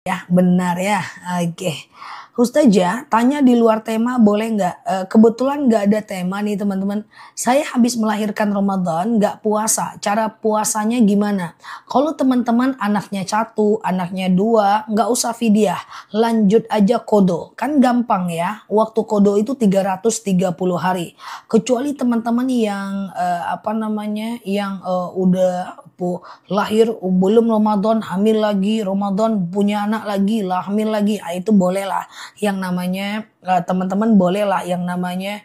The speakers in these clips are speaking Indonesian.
Ya, benar ya. Oke. Ustazah, tanya di luar tema boleh nggak? Kebetulan nggak ada tema nih teman-teman. Saya habis melahirkan Ramadan, nggak puasa. Cara puasanya gimana? Kalau teman-teman anaknya satu, anaknya dua, nggak usah fidyah. Lanjut aja kodo. Kan gampang ya. Waktu kodo itu 330 hari. Kecuali teman-teman yang udah lahir belum Ramadan, hamil lagi, Ramadan punya anak lagi, lah hamil lagi, itu boleh lah yang namanya teman-teman boleh lah yang namanya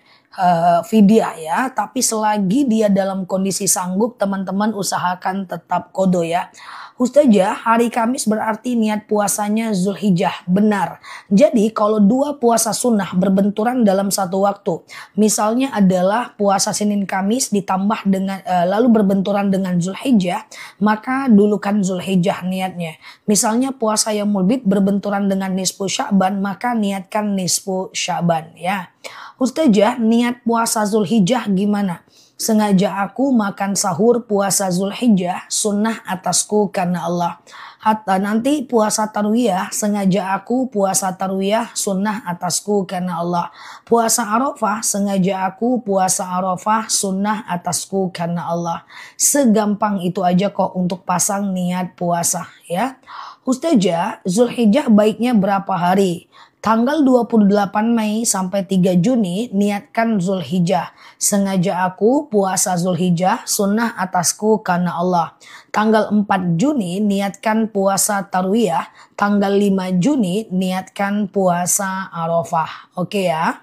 fidyah ya. Tapi selagi dia dalam kondisi sanggup, teman-teman usahakan tetap kodo ya. Ustazah, hari Kamis berarti niat puasanya Zulhijjah. Benar. Jadi kalau dua puasa sunnah berbenturan dalam satu waktu, misalnya adalah puasa Senin Kamis ditambah dengan lalu berbenturan dengan Zulhijjah, maka dulukan Zulhijjah niatnya. Misalnya puasa Yaumul Bid berbenturan dengan nisfu Sya'ban, maka niatkan nisfu Sya'ban ya. Ustazah, niat puasa Zulhijjah gimana? Sengaja aku makan sahur puasa Zulhijjah, sunnah atasku karena Allah. Hatta nanti puasa tarwiyah, sengaja aku puasa tarwiyah, sunnah atasku karena Allah. Puasa Arafah, sengaja aku puasa Arafah, sunnah atasku karena Allah. Segampang itu aja kok untuk pasang niat puasa ya. Ustazah, Zulhijjah baiknya berapa hari? Tanggal 28 Mei sampai 3 Juni niatkan Zulhijjah. Sengaja aku puasa Zulhijjah, sunnah atasku karena Allah. Tanggal 4 Juni niatkan puasa Tarwiyah. Tanggal 5 Juni niatkan puasa Arafah. Oke ya.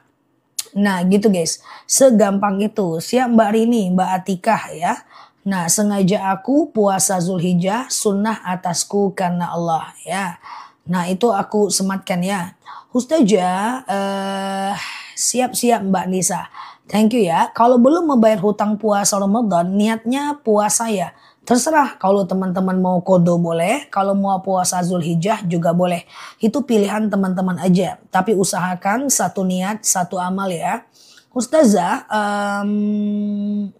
Nah gitu guys. Segampang itu. Siap Mbak Rini, Mbak Atikah ya. Nah sengaja aku puasa Zulhijjah, sunnah atasku karena Allah ya. Nah itu aku sematkan ya. Ustazah, siap-siap Mbak Nisa. Thank you ya. Kalau belum membayar hutang puasa Ramadan, niatnya puasa ya. Terserah, kalau teman-teman mau kodo boleh, kalau mau puasa Zulhijjah juga boleh. Itu pilihan teman-teman aja. Tapi usahakan satu niat, satu amal ya. Ustazah,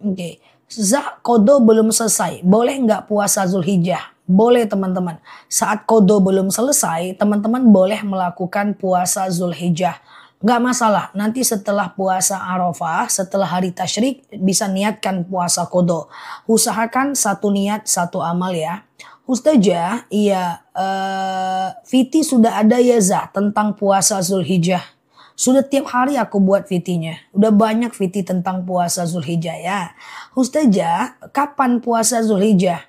oke. Zah kodo belum selesai, boleh nggak puasa Zulhijjah? Boleh teman-teman. Saat kodo belum selesai, teman-teman boleh melakukan puasa Zulhijjah. Nggak masalah, nanti setelah puasa Arafah, setelah hari tasyrik, bisa niatkan puasa kodo. Usahakan satu niat, satu amal ya. Ustazah, iya, Viti sudah ada ya Zah tentang puasa Zulhijjah. Sudah tiap hari aku buat VT-nya. Udah banyak VT tentang puasa Zulhijjah ya. Ustazah, kapan puasa Zulhijjah?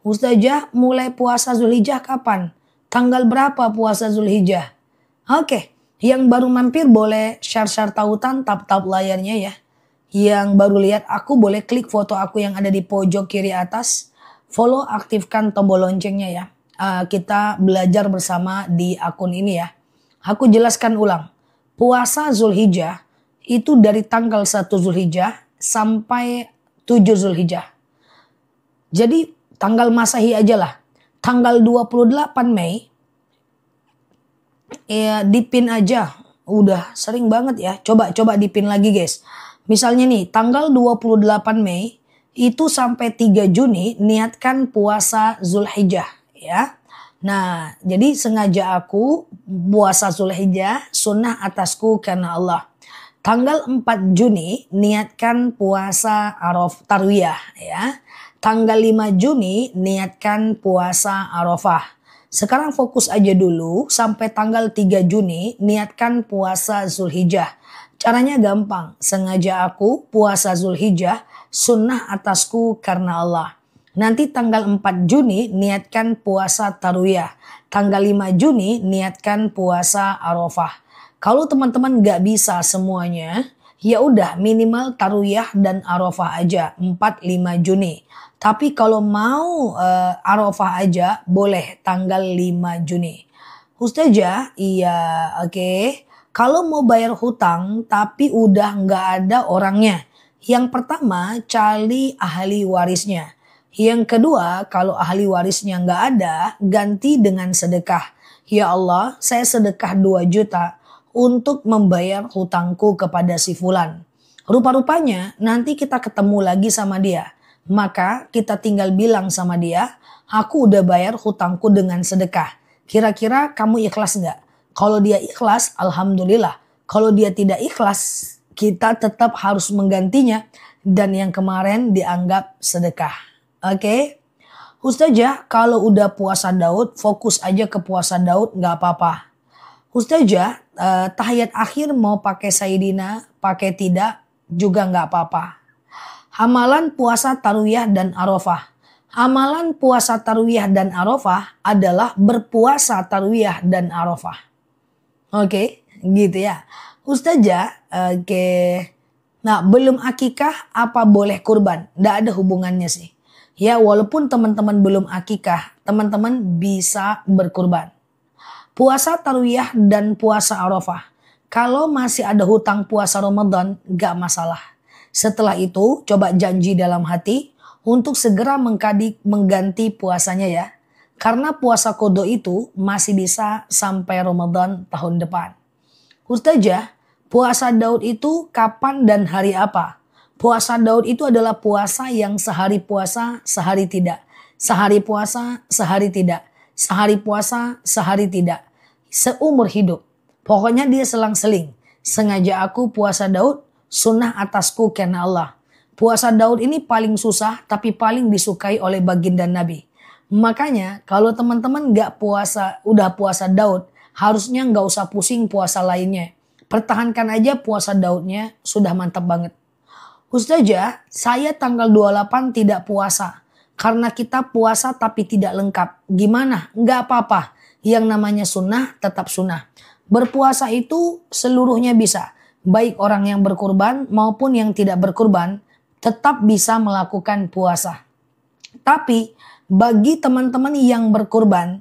Ustazah, mulai puasa Zulhijjah kapan? Tanggal berapa puasa Zulhijjah? Oke, yang baru mampir boleh share-share tautan, tap-tap layarnya ya. Yang baru lihat aku boleh klik foto aku yang ada di pojok kiri atas. Follow, aktifkan tombol loncengnya ya. Kita belajar bersama di akun ini ya. Aku jelaskan ulang. Puasa Zulhijjah itu dari tanggal 1 Zulhijjah sampai 7 Zulhijjah. Jadi tanggal Masehi aja lah. Tanggal 28 Mei ya dipin aja. Udah sering banget ya. Coba dipin lagi guys. Misalnya nih tanggal 28 Mei itu sampai 3 Juni niatkan puasa Zulhijjah ya. Nah, jadi sengaja aku puasa Zulhijjah, sunnah atasku karena Allah. Tanggal 4 Juni niatkan puasa Tarwiyah ya. Tanggal 5 Juni niatkan puasa Arafah. Sekarang fokus aja dulu sampai tanggal 3 Juni niatkan puasa Zulhijjah. Caranya gampang, sengaja aku puasa Zulhijjah, sunnah atasku karena Allah. Nanti tanggal 4 Juni niatkan puasa Tarwiyah. Tanggal 5 Juni niatkan puasa Arafah. Kalau teman-teman gak bisa semuanya, ya udah minimal Tarwiyah dan Arafah aja 4-5 Juni. Tapi kalau mau Arafah aja boleh tanggal 5 Juni. Ustazah, iya oke. Kalau mau bayar hutang tapi udah gak ada orangnya. Yang pertama cari ahli warisnya. Yang kedua, kalau ahli warisnya nggak ada, ganti dengan sedekah. Ya Allah, saya sedekah 2 juta untuk membayar hutangku kepada si fulan. Rupa-rupanya nanti kita ketemu lagi sama dia. Maka kita tinggal bilang sama dia, aku udah bayar hutangku dengan sedekah. Kira-kira kamu ikhlas nggak? Kalau dia ikhlas, alhamdulillah. Kalau dia tidak ikhlas, kita tetap harus menggantinya. Dan yang kemarin dianggap sedekah. Oke? Ustazah, kalau udah puasa Daud, fokus aja ke puasa Daud, nggak apa-apa. Ustazah, tahiyat akhir mau pakai Sayyidina, pakai tidak, juga nggak apa-apa. Amalan puasa Tarwiyah dan Arafah. Amalan puasa Tarwiyah dan Arafah adalah berpuasa Tarwiyah dan Arafah. Oke, gitu ya. Ustazah, oke. Nah, belum akikah apa boleh kurban? Nggak ada hubungannya sih. Ya, walaupun teman-teman belum akikah, teman-teman bisa berkurban. Puasa Tarwiyah dan puasa Arafah. Kalau masih ada hutang puasa Ramadan, nggak masalah. Setelah itu, coba janji dalam hati untuk segera mengganti puasanya ya. Karena puasa qada itu masih bisa sampai Ramadan tahun depan. Ustazah, puasa Daud itu kapan dan hari apa? Puasa Daud itu adalah puasa yang sehari puasa, sehari tidak. Sehari puasa, sehari tidak. Sehari puasa, sehari tidak. Seumur hidup. Pokoknya dia selang-seling. Sengaja aku puasa Daud, sunnah atasku karena Allah. Puasa Daud ini paling susah tapi paling disukai oleh baginda Nabi. Makanya kalau teman-teman gak puasa, udah puasa Daud, harusnya gak usah pusing puasa lainnya. Pertahankan aja puasa Daudnya, sudah mantap banget. Ustazah, saya tanggal 28 tidak puasa. Karena kita puasa tapi tidak lengkap. Gimana? Gak apa-apa. Yang namanya sunnah tetap sunnah. Berpuasa itu seluruhnya bisa. Baik orang yang berkurban maupun yang tidak berkurban tetap bisa melakukan puasa. Tapi bagi teman-teman yang berkurban,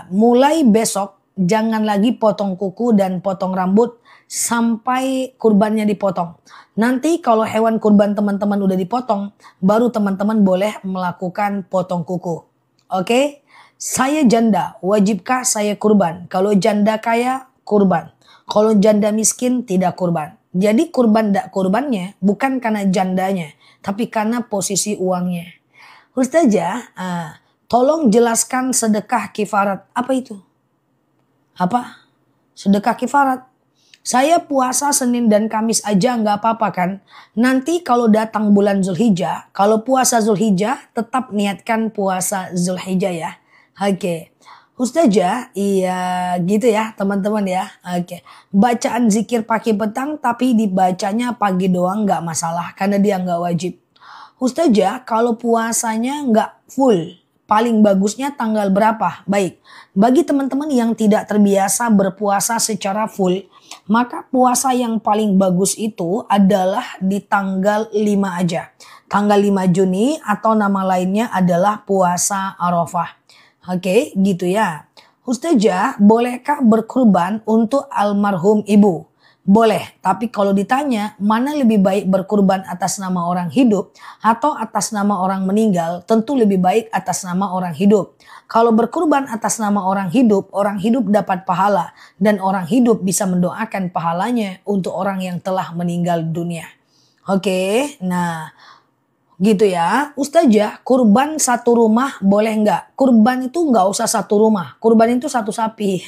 mulai besok jangan lagi potong kuku dan potong rambut sampai kurbannya dipotong. Nanti kalau hewan kurban teman-teman udah dipotong, baru teman-teman boleh melakukan potong kuku. Oke? Saya janda, wajibkah saya kurban? Kalau janda kaya, kurban. Kalau janda miskin, tidak kurban. Jadi kurban tidak kurbannya bukan karena jandanya, tapi karena posisi uangnya. Ustazah, tolong jelaskan sedekah kifarat. Apa itu? Apa? Sedekah kifarat. Saya puasa Senin dan Kamis aja nggak apa-apa kan? Nanti kalau datang bulan Zulhijjah, kalau puasa Zulhijjah tetap niatkan puasa Zulhijjah ya. Oke. Ustazah, iya gitu ya teman-teman ya. Oke. Bacaan zikir pagi petang tapi dibacanya pagi doang nggak masalah karena dia nggak wajib. Ustazah, kalau puasanya nggak full, paling bagusnya tanggal berapa? Baik, bagi teman-teman yang tidak terbiasa berpuasa secara full, maka puasa yang paling bagus itu adalah di tanggal 5 aja. Tanggal 5 Juni atau nama lainnya adalah puasa Arafah. Oke, gitu ya. Ustazah, bolehkah berkurban untuk almarhum ibu? Boleh, tapi kalau ditanya mana lebih baik berkurban atas nama orang hidup atau atas nama orang meninggal, tentu lebih baik atas nama orang hidup. Kalau berkurban atas nama orang hidup dapat pahala dan orang hidup bisa mendoakan pahalanya untuk orang yang telah meninggal dunia. Oke, nah gitu ya. Ustazah, kurban satu rumah boleh nggak? Kurban itu nggak usah satu rumah, kurban itu satu sapi.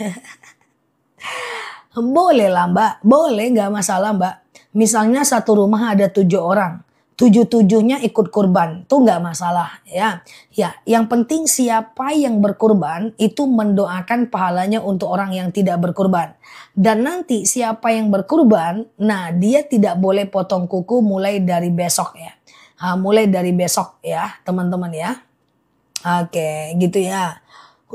Boleh lah mbak, boleh gak masalah mbak. Misalnya satu rumah ada 7 orang, 7-7-nya ikut kurban, tuh gak masalah ya. Ya, yang penting siapa yang berkurban itu mendoakan pahalanya untuk orang yang tidak berkurban. Dan nanti siapa yang berkurban, nah dia tidak boleh potong kuku mulai dari besok ya. Mulai dari besok ya teman-teman ya. Oke, gitu ya.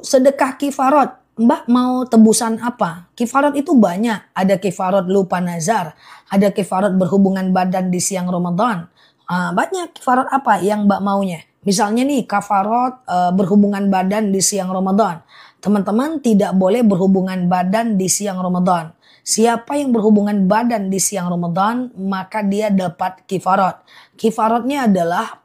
Sedekah kifarat. Mbak mau tebusan apa? Kifarat itu banyak. Ada kifarat lupa nazar. Ada kifarat berhubungan badan di siang Ramadan. Banyak kifarat apa yang mbak maunya. Misalnya nih kafarat berhubungan badan di siang Ramadan. Teman-teman tidak boleh berhubungan badan di siang Ramadan. Siapa yang berhubungan badan di siang Ramadan maka dia dapat kifarat. Kifaratnya adalah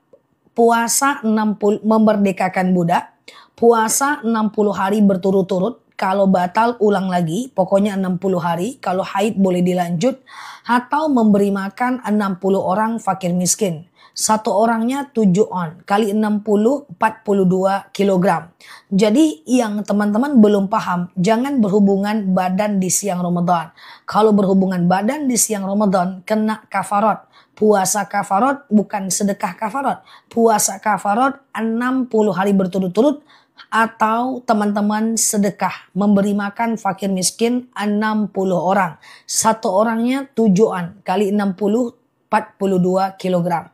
puasa 60 memerdekakan budak. Puasa 60 hari berturut-turut. Kalau batal ulang lagi, pokoknya 60 hari. Kalau haid boleh dilanjut. Atau memberi makan 60 orang fakir miskin. Satu orangnya 7 on. Kali 60, 42 kilogram. Jadi yang teman-teman belum paham, jangan berhubungan badan di siang Ramadan. Kalau berhubungan badan di siang Ramadan, kena kafarat. Puasa kafarat bukan sedekah kafarat. Puasa kafarat 60 hari berturut-turut, atau teman-teman sedekah memberi makan fakir miskin 60 orang. Satu orangnya 7 on. Kali 60, 42 kilogram.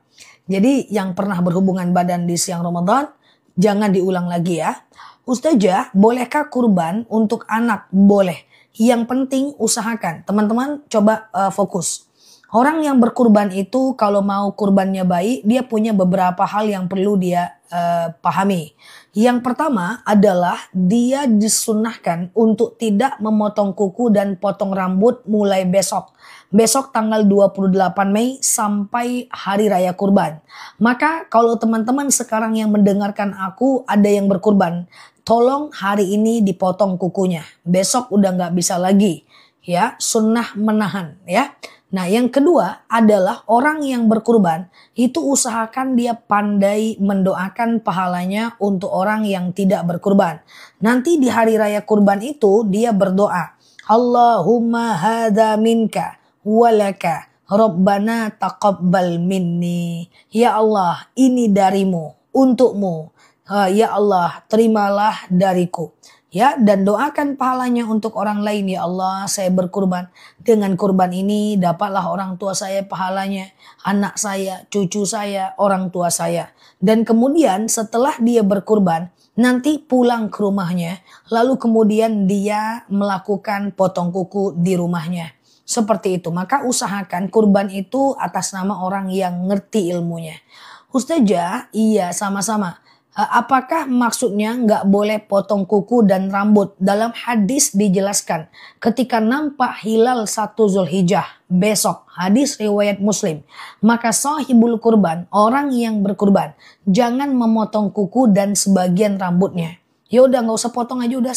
Jadi yang pernah berhubungan badan di siang Ramadan, jangan diulang lagi ya. Ustazah, bolehkah kurban untuk anak? Boleh. Yang penting usahakan. Teman-teman coba fokus. Orang yang berkurban itu kalau mau kurbannya baik, dia punya beberapa hal yang perlu dia pahami. Yang pertama adalah dia disunahkan untuk tidak memotong kuku dan potong rambut mulai besok. Besok tanggal 28 Mei sampai hari raya kurban. Maka kalau teman-teman sekarang yang mendengarkan aku ada yang berkurban, tolong hari ini dipotong kukunya. Besok udah nggak bisa lagi. Ya, sunnah menahan ya. Nah, yang kedua adalah orang yang berkurban itu usahakan dia pandai mendoakan pahalanya untuk orang yang tidak berkurban. Nanti di hari raya kurban itu dia berdoa, Allahumma hadza minka walaka Rabbana taqabbal minni. Ya Allah, ini darimu, untukmu. Ya Allah, terimalah dariku. Ya, dan doakan pahalanya untuk orang lain. Ya Allah, saya berkurban. Dengan kurban ini dapatlah orang tua saya pahalanya, anak saya, cucu saya, orang tua saya. Dan kemudian setelah dia berkurban, nanti pulang ke rumahnya, lalu kemudian dia melakukan potong kuku di rumahnya. Seperti itu. Maka usahakan kurban itu atas nama orang yang ngerti ilmunya. Ustazah, iya sama-sama. Apakah maksudnya nggak boleh potong kuku dan rambut? Dalam hadis dijelaskan ketika nampak hilal 1 Zulhijjah besok, hadis riwayat Muslim, maka sahibul kurban, orang yang berkurban, jangan memotong kuku dan sebagian rambutnya. Ya udah nggak usah potong aja, udah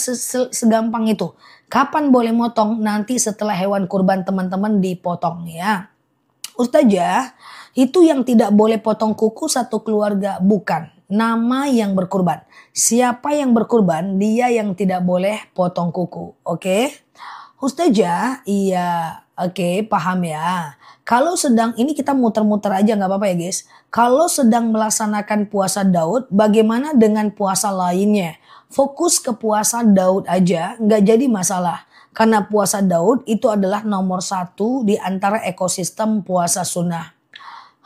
segampang itu. Kapan boleh motong? Nanti setelah hewan kurban teman-teman dipotong ya. Ustazah, itu yang tidak boleh potong kuku satu keluarga, bukan. Nama yang berkurban. Siapa yang berkurban, dia yang tidak boleh potong kuku. Oke? Ustazah, iya. Oke, paham ya. Kalau sedang, ini kita muter-muter aja nggak apa-apa ya guys. Kalau sedang melaksanakan puasa Daud, bagaimana dengan puasa lainnya? Fokus ke puasa Daud aja, nggak jadi masalah. Karena puasa Daud itu adalah nomor 1 di antara ekosistem puasa sunnah.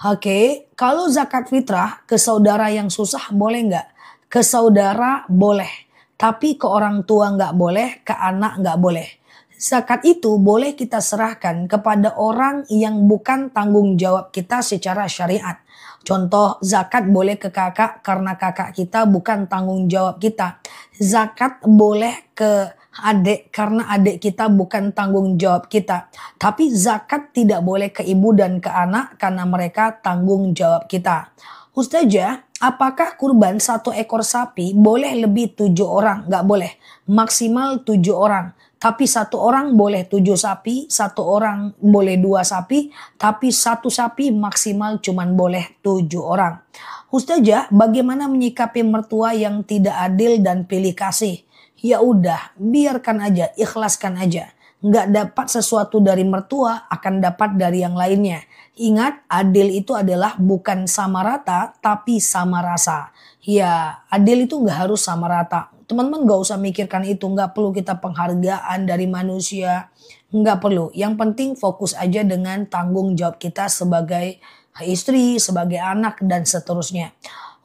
Oke, kalau zakat fitrah ke saudara yang susah boleh nggak? Ke saudara boleh, tapi ke orang tua nggak boleh, ke anak nggak boleh. Zakat itu boleh kita serahkan kepada orang yang bukan tanggung jawab kita secara syariat. Contoh, zakat boleh ke kakak karena kakak kita bukan tanggung jawab kita. Zakat boleh ke adik karena adik kita bukan tanggung jawab kita. Tapi zakat tidak boleh ke ibu dan ke anak karena mereka tanggung jawab kita. Ustazah, apakah kurban 1 ekor sapi boleh lebih 7 orang? Nggak boleh. Maksimal 7 orang. Tapi 1 orang boleh 7 sapi, 1 orang boleh 2 sapi, tapi 1 sapi maksimal cuman boleh 7 orang. Ustazah, bagaimana menyikapi mertua yang tidak adil dan pilih kasih? Ya udah, biarkan aja, ikhlaskan aja. Nggak dapat sesuatu dari mertua, akan dapat dari yang lainnya. Ingat, adil itu adalah bukan sama rata, tapi sama rasa. Ya, adil itu nggak harus sama rata. Teman-teman nggak usah mikirkan itu, nggak perlu kita penghargaan dari manusia. Nggak perlu, yang penting fokus aja dengan tanggung jawab kita sebagai istri, sebagai anak, dan seterusnya.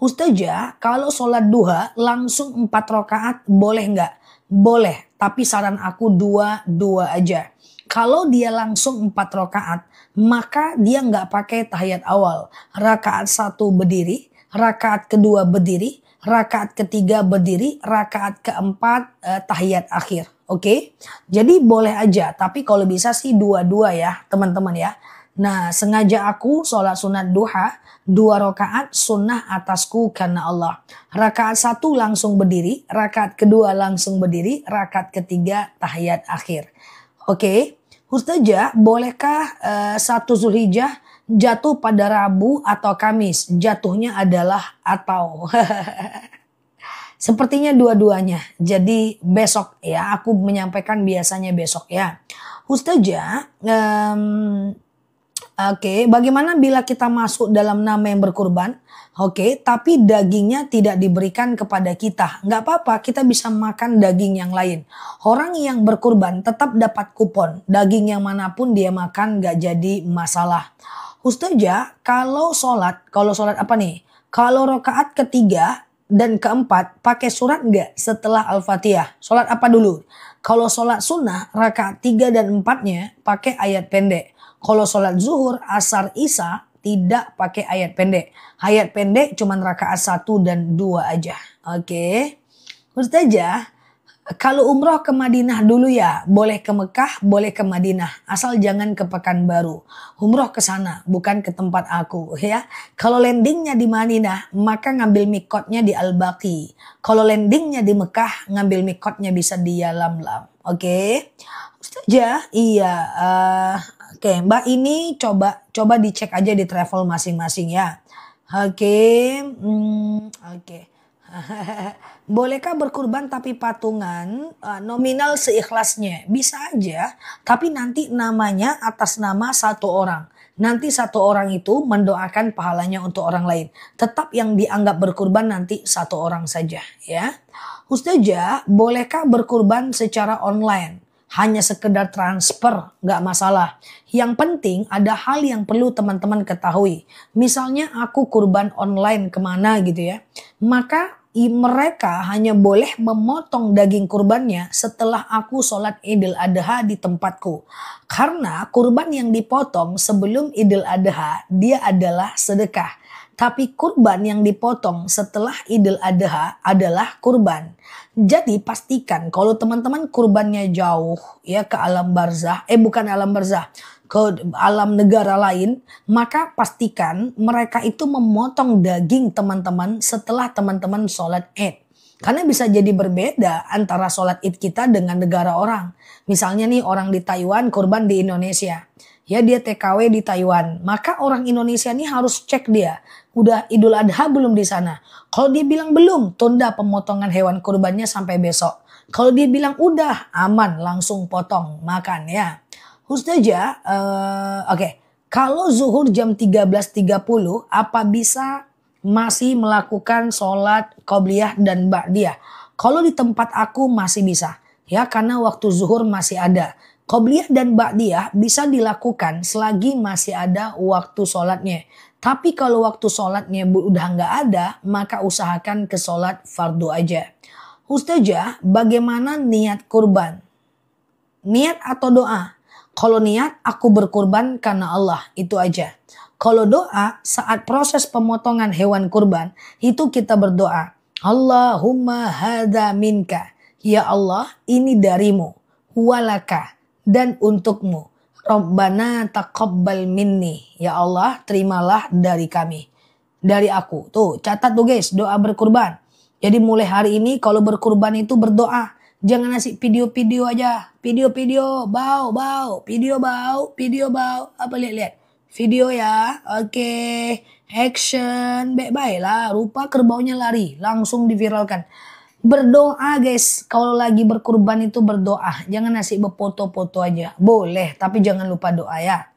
Ustazah, kalau sholat duha langsung 4 rakaat boleh nggak? Boleh, tapi saran aku 2 aja. Kalau dia langsung 4 rakaat, maka dia nggak pakai tahiyat awal. Rakaat 1 berdiri, rakaat kedua berdiri, rakaat ketiga berdiri, rakaat keempat tahiyat akhir. Oke? Jadi boleh aja, tapi kalau bisa sih 2 ya teman-teman ya. Nah, sengaja aku sholat sunat duha 2 rakaat sunnah atasku karena Allah. Rakaat 1 langsung berdiri, rakaat kedua langsung berdiri, rakaat ketiga tahiyat akhir. Oke, Ustazah, bolehkah 1 Zulhijjah jatuh pada Rabu atau Kamis? Jatuhnya adalah atau. Sepertinya dua-duanya. Jadi besok ya, aku menyampaikan biasanya besok ya. Ustazah, oke, bagaimana bila kita masuk dalam nama yang berkurban? Oke, tapi dagingnya tidak diberikan kepada kita. Nggak apa-apa, kita bisa makan daging yang lain. Orang yang berkurban tetap dapat kupon. Daging yang manapun dia makan nggak jadi masalah. Ustazah, kalau sholat apa nih? Kalau rakaat ketiga dan keempat pakai surat nggak setelah Al-Fatihah? Sholat apa dulu? Kalau sholat sunnah, rakaat 3 dan 4-nya pakai ayat pendek. Kalau sholat zuhur, asar, isya tidak pakai ayat pendek. Ayat pendek cuma rakaat 1 dan 2 aja. Oke. Ustazah, kalau umroh ke Madinah dulu ya, boleh ke Mekah, boleh ke Madinah, asal jangan ke Pekanbaru. Umroh ke sana, bukan ke tempat aku ya. Kalau landingnya di Madinah, maka ngambil mikotnya di Al-Baqi. Kalau landingnya di Mekah, ngambil mikotnya bisa di Yalamlam. Oke. Ustazah, iya. Oke, Mbak ini coba dicek aja di travel masing-masing ya. Oke. Oke. Bolehkah berkurban tapi patungan? Nominal seikhlasnya bisa aja, tapi nanti namanya atas nama satu orang. Nanti satu orang itu mendoakan pahalanya untuk orang lain. Tetap yang dianggap berkurban nanti satu orang saja ya. Ustazah, bolehkah berkurban secara online? Hanya sekedar transfer, nggak masalah. Yang penting ada hal yang perlu teman-teman ketahui. Misalnya aku kurban online kemana gitu ya. Maka mereka hanya boleh memotong daging kurbannya setelah aku sholat Idul Adha di tempatku. Karena kurban yang dipotong sebelum Idul Adha dia adalah sedekah. Tapi kurban yang dipotong setelah Idul Adha adalah kurban. Jadi pastikan kalau teman-teman kurbannya jauh ya ke alam barzah, bukan alam barzah, ke alam negara lain, maka pastikan mereka itu memotong daging teman-teman setelah teman-teman sholat Id. Karena bisa jadi berbeda antara sholat Id kita dengan negara orang. Misalnya nih orang di Taiwan kurban di Indonesia. Ya dia TKW di Taiwan. Maka orang Indonesia nih harus cek dia. Udah Idul Adha belum di sana? Kalau dia bilang belum, tunda pemotongan hewan kurbannya sampai besok. Kalau dia bilang udah, aman, langsung potong, makan ya. Ustazah, oke. Kalau zuhur jam 13.30, apa bisa masih melakukan sholat qobliyah dan ba'diyah? Kalau di tempat aku masih bisa. Ya, karena waktu zuhur masih ada. Qobliyah dan ba'diyah bisa dilakukan selagi masih ada waktu sholatnya. Tapi kalau waktu sholatnya udah nggak ada, maka usahakan ke sholat fardu aja. Ustazah, bagaimana niat kurban? Niat atau doa? Kalau niat, aku berkurban karena Allah, itu aja. Kalau doa, saat proses pemotongan hewan kurban, itu kita berdoa. Allahumma hadza minka. Ya Allah, ini darimu. Walaka. Dan untukmu. Rabbana taqabbal minni. Ya Allah, terimalah dari kami. Dari aku. Tuh, catat tuh guys, doa berkurban. Jadi mulai hari ini kalau berkurban itu berdoa. Jangan ngasih video-video aja. Video-video, bau. Video bau. Apa lihat-lihat. Video ya. Oke. Action. Baik-baiklah. Rupa kerbaunya lari. Langsung diviralkan. Berdoa guys, kalau lagi berkurban itu berdoa. Jangan ngasih berfoto-foto aja. Boleh, tapi jangan lupa doa ya.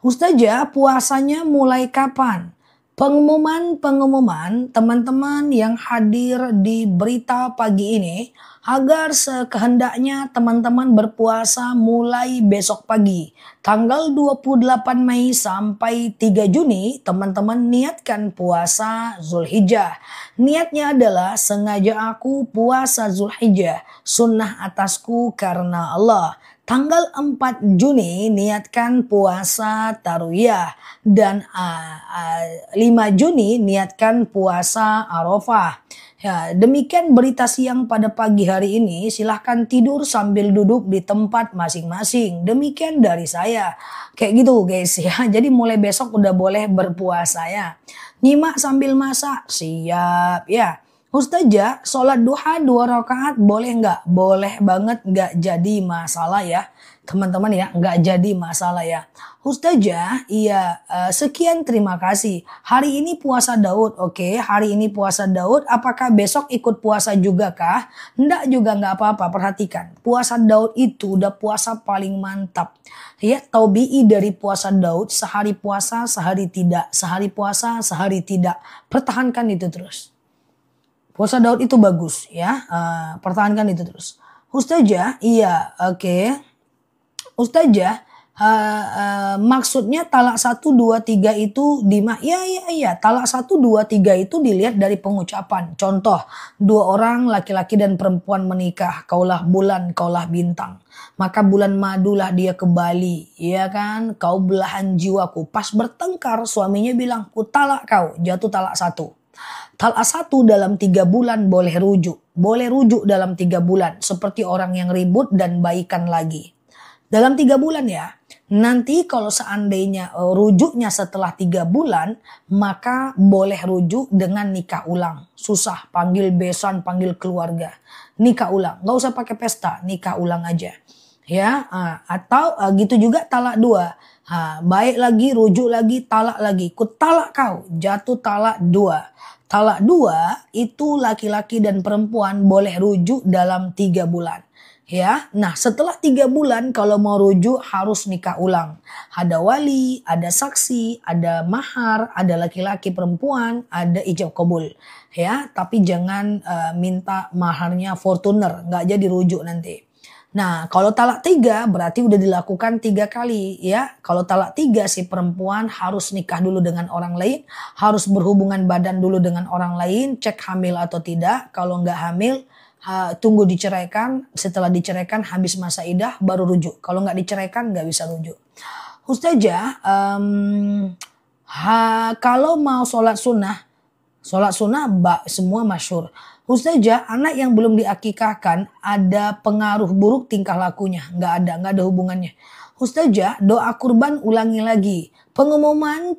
Ustazah, puasanya mulai kapan? Pengumuman teman-teman yang hadir di berita pagi ini agar sekehendaknya teman-teman berpuasa mulai besok pagi. Tanggal 28 Mei sampai 3 Juni teman-teman niatkan puasa Zulhijjah. Niatnya adalah sengaja aku puasa Zulhijjah, sunnah atasku karena Allah. Tanggal 4 Juni niatkan puasa Tarwiyah dan 5 Juni niatkan puasa Arafah. Ya, demikian berita siang pada pagi hari ini. Silahkan tidur sambil duduk di tempat masing-masing. Demikian dari saya. Kayak gitu guys ya. Jadi mulai besok udah boleh berpuasa ya. Nyimak sambil masak, siap ya. Ustazah, sholat duha 2 rakaat boleh nggak? Boleh banget, nggak jadi masalah ya. Teman-teman ya, nggak jadi masalah ya. Ustazah, iya, sekian terima kasih. Hari ini puasa Daud, oke. Hari ini puasa Daud, apakah besok ikut puasa juga kah? Nggak juga, nggak apa-apa, perhatikan. Puasa Daud itu udah puasa paling mantap. Ya, taubi'i dari puasa Daud, sehari puasa, sehari tidak. Sehari puasa, sehari tidak. Pertahankan itu terus. Puasa Daud itu bagus ya, pertahankan itu terus. Ustazah, iya, oke. Ustazah, maksudnya talak 1, 2, 3 itu iya, talak 1, 2, 3 itu dilihat dari pengucapan. Contoh, 2 orang laki-laki dan perempuan menikah, kaulah bulan, kaulah bintang. Maka bulan madulah dia ke Bali, ya kan? Kau belahan jiwaku. Pas bertengkar, suaminya bilang, ku talak kau, jatuh talak 1. Talak 1 dalam 3 bulan boleh rujuk. Boleh rujuk dalam 3 bulan. Seperti orang yang ribut dan baikan lagi. Dalam 3 bulan ya. Nanti kalau seandainya rujuknya setelah 3 bulan. Maka boleh rujuk dengan nikah ulang. Susah, panggil besan, panggil keluarga. Nikah ulang. Gak usah pakai pesta, nikah ulang aja. Ya, atau gitu juga talak 2. Baik lagi, rujuk lagi, talak lagi. Ku talak kau, jatuh talak 2. Talak 2 itu laki-laki dan perempuan boleh rujuk dalam 3 bulan. Ya, nah setelah 3 bulan kalau mau rujuk harus nikah ulang. Ada wali, ada saksi, ada mahar, ada laki-laki perempuan, ada ijab kabul. Ya, tapi jangan minta maharnya Fortuner, nggak jadi rujuk nanti. Nah, kalau talak 3 berarti udah dilakukan 3 kali ya. Kalau talak 3 si perempuan harus nikah dulu dengan orang lain. Harus berhubungan badan dulu dengan orang lain. Cek hamil atau tidak. Kalau nggak hamil tunggu diceraikan. Setelah diceraikan habis masa iddah baru rujuk. Kalau nggak diceraikan nggak bisa rujuk. Ustazah, kalau mau sholat sunnah semua masyhur. Ustazah, anak yang belum diakikahkan ada pengaruh buruk tingkah lakunya. Nggak ada hubungannya. Ustazah, doa kurban ulangi lagi. Pengumuman,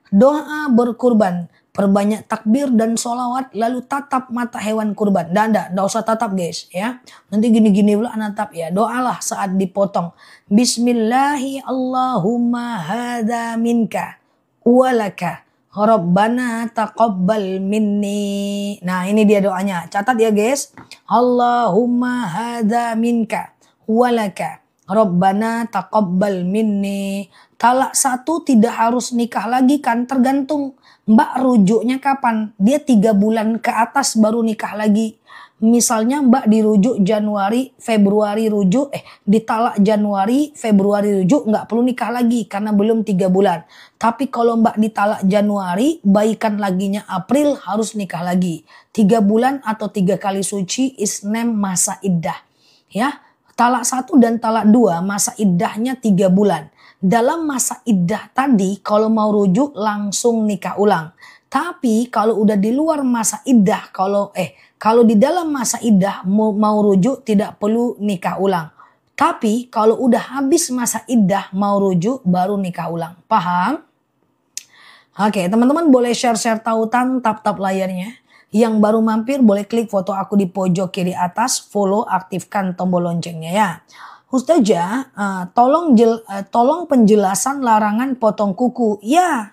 doa berkurban. Perbanyak takbir dan sholawat lalu tatap mata hewan kurban. Nggak usah tatap guys ya. Nanti gini-gini pula natap ya. Doalah saat dipotong. Bismillahi Allahumma hadza minka walaka. Rabbana taqabbal minni. Nah ini dia doanya. Catat ya guys. Allahumma hadza minka walaka. Rabbana taqabbal minni. Talak 1 tidak harus nikah lagi kan. Tergantung Mbak rujuknya kapan. Dia 3 bulan ke atas baru nikah lagi. Misalnya Mbak dirujuk Januari, Februari rujuk, ditalak Januari, Februari rujuk, nggak perlu nikah lagi karena belum 3 bulan. Tapi kalau Mbak ditalak Januari, baikan laginya April harus nikah lagi. 3 bulan atau 3 kali suci isnem masa iddah. Ya, talak 1 dan talak 2 masa iddahnya 3 bulan. Dalam masa iddah tadi kalau mau rujuk langsung nikah ulang. Tapi kalau udah di luar masa iddah, kalau di dalam masa iddah mau rujuk tidak perlu nikah ulang. Tapi kalau udah habis masa iddah mau rujuk baru nikah ulang. Paham? Oke, teman-teman boleh share-share tautan, tap-tap layarnya. Yang baru mampir boleh klik foto aku di pojok kiri atas, follow, aktifkan tombol loncengnya ya. Ustazah, tolong penjelasan larangan potong kuku. Ya.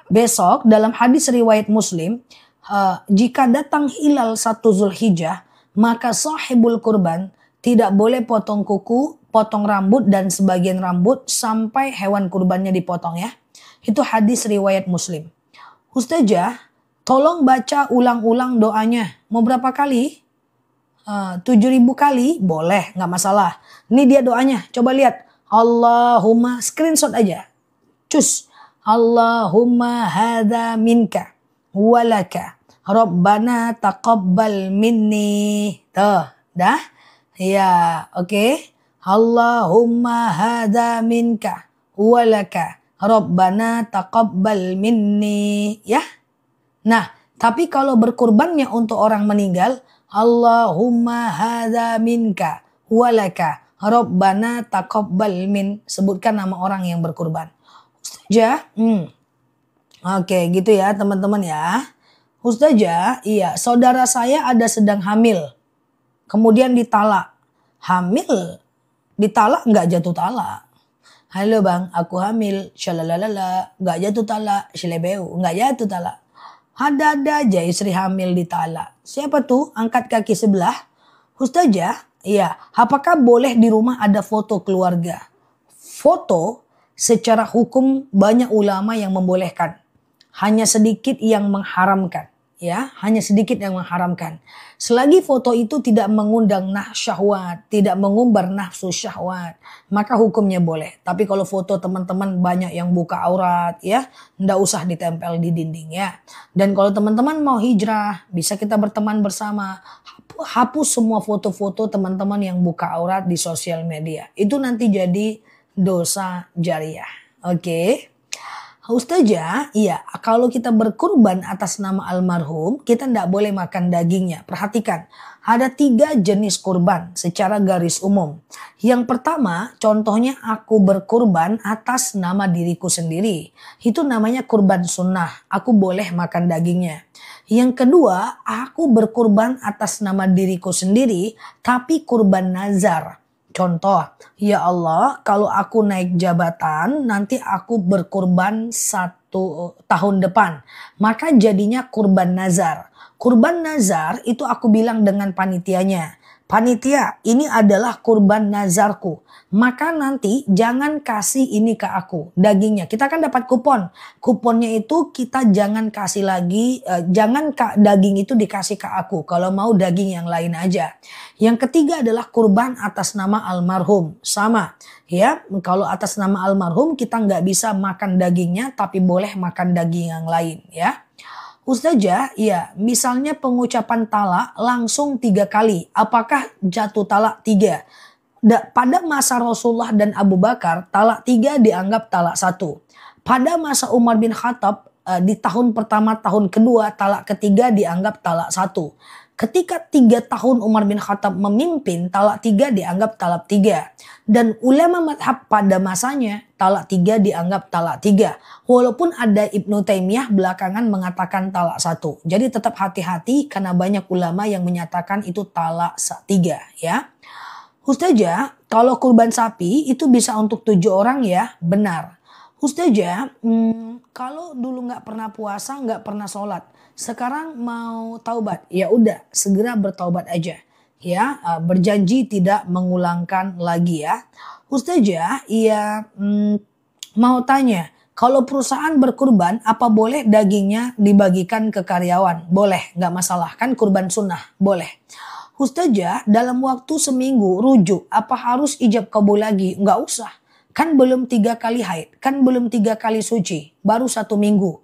Besok dalam hadis riwayat Muslim, jika datang hilal 1 Zulhijjah, maka sahibul kurban tidak boleh potong kuku, potong rambut dan sebagian rambut sampai hewan kurbannya dipotong ya. Itu hadis riwayat Muslim. Ustazah, tolong baca ulang-ulang doanya. Mau berapa kali? 7.000 kali? Boleh, nggak masalah. Ini dia doanya, coba lihat. Allahumma, screenshot aja. Cus. Allahumma hadza minka walaka. Rabbana taqabbal minni. Tuh, dah? Ya, oke. Allahumma hadza minka walaka. Rabbana taqabbal minni. Ya. Nah, tapi kalau berkurbannya untuk orang meninggal, Allahumma hadza minka walaka. Rabbana taqabbal min. Sebutkan nama orang yang berkurban. Ustazah, Oke, gitu ya teman-teman ya. Ustazah, iya, saudara saya ada sedang hamil, kemudian ditalak. Hamil, ditalak nggak jatuh talak. Halo bang, aku hamil, shalalalala, nggak jatuh talak, shelebeu, nggak jatuh talak. Ada aja istri hamil ditalak. Siapa tuh? Angkat kaki sebelah. Ustazah, iya, apakah boleh di rumah ada foto keluarga? Foto secara hukum banyak ulama yang membolehkan. Hanya sedikit yang mengharamkan. Ya, hanya sedikit yang mengharamkan. Selagi foto itu tidak mengundang syahwat, tidak mengumbar nafsu syahwat, maka hukumnya boleh. Tapi kalau foto teman-teman banyak yang buka aurat, ya, ndak usah ditempel di dinding ya. Dan kalau teman-teman mau hijrah, bisa kita berteman bersama. Hapus semua foto-foto teman-teman yang buka aurat di sosial media. Itu nanti jadi dosa jariah. Oke. Ustazah, iya, kalau kita berkurban atas nama almarhum, kita tidak boleh makan dagingnya. Perhatikan, ada 3 jenis kurban secara garis umum. Yang pertama, contohnya aku berkurban atas nama diriku sendiri. Itu namanya kurban sunnah, aku boleh makan dagingnya. Yang kedua, aku berkurban atas nama diriku sendiri, tapi kurban nazar. Contoh, ya Allah, kalau aku naik jabatan, nanti aku berkurban 1 tahun depan. Maka jadinya kurban nazar. Kurban nazar itu aku bilang dengan panitianya. Panitia, ini adalah kurban nazarku. Maka nanti jangan kasih ini ke aku, dagingnya. Kita kan dapat kupon. Kuponnya itu kita jangan kasih lagi, jangan daging itu dikasih ke aku. Kalau mau daging yang lain aja. Yang ketiga adalah kurban atas nama almarhum. Sama ya, kalau atas nama almarhum kita nggak bisa makan dagingnya tapi boleh makan daging yang lain ya. Ustazah, ya misalnya pengucapan talak langsung 3 kali. Apakah jatuh talak 3? Pada masa Rasulullah dan Abu Bakar, talak 3 dianggap talak 1. Pada masa Umar bin Khattab, di tahun pertama, tahun kedua, talak ketiga dianggap talak 1. Ketika 3 tahun Umar bin Khattab memimpin, talak 3 dianggap talak 3. Dan ulama madhab pada masanya, talak 3 dianggap talak 3. Walaupun ada Ibnu Taimiyah belakangan mengatakan talak 1. Jadi tetap hati-hati karena banyak ulama yang menyatakan itu talak 3 ya. Ustazah, kalau kurban sapi itu bisa untuk 7 orang ya, benar. Ustazah, kalau dulu nggak pernah puasa, nggak pernah sholat, sekarang mau taubat, ya udah segera bertaubat aja, ya, berjanji tidak mengulangkan lagi ya. Ustazah, ya mau tanya, kalau perusahaan berkurban, apa boleh dagingnya dibagikan ke karyawan? Boleh, nggak masalah, kan kurban sunnah, boleh. Ustazah, dalam waktu seminggu rujuk, apa harus ijab kabul lagi? Nggak usah. Kan belum 3 kali haid, kan belum 3 kali suci, baru 1 minggu.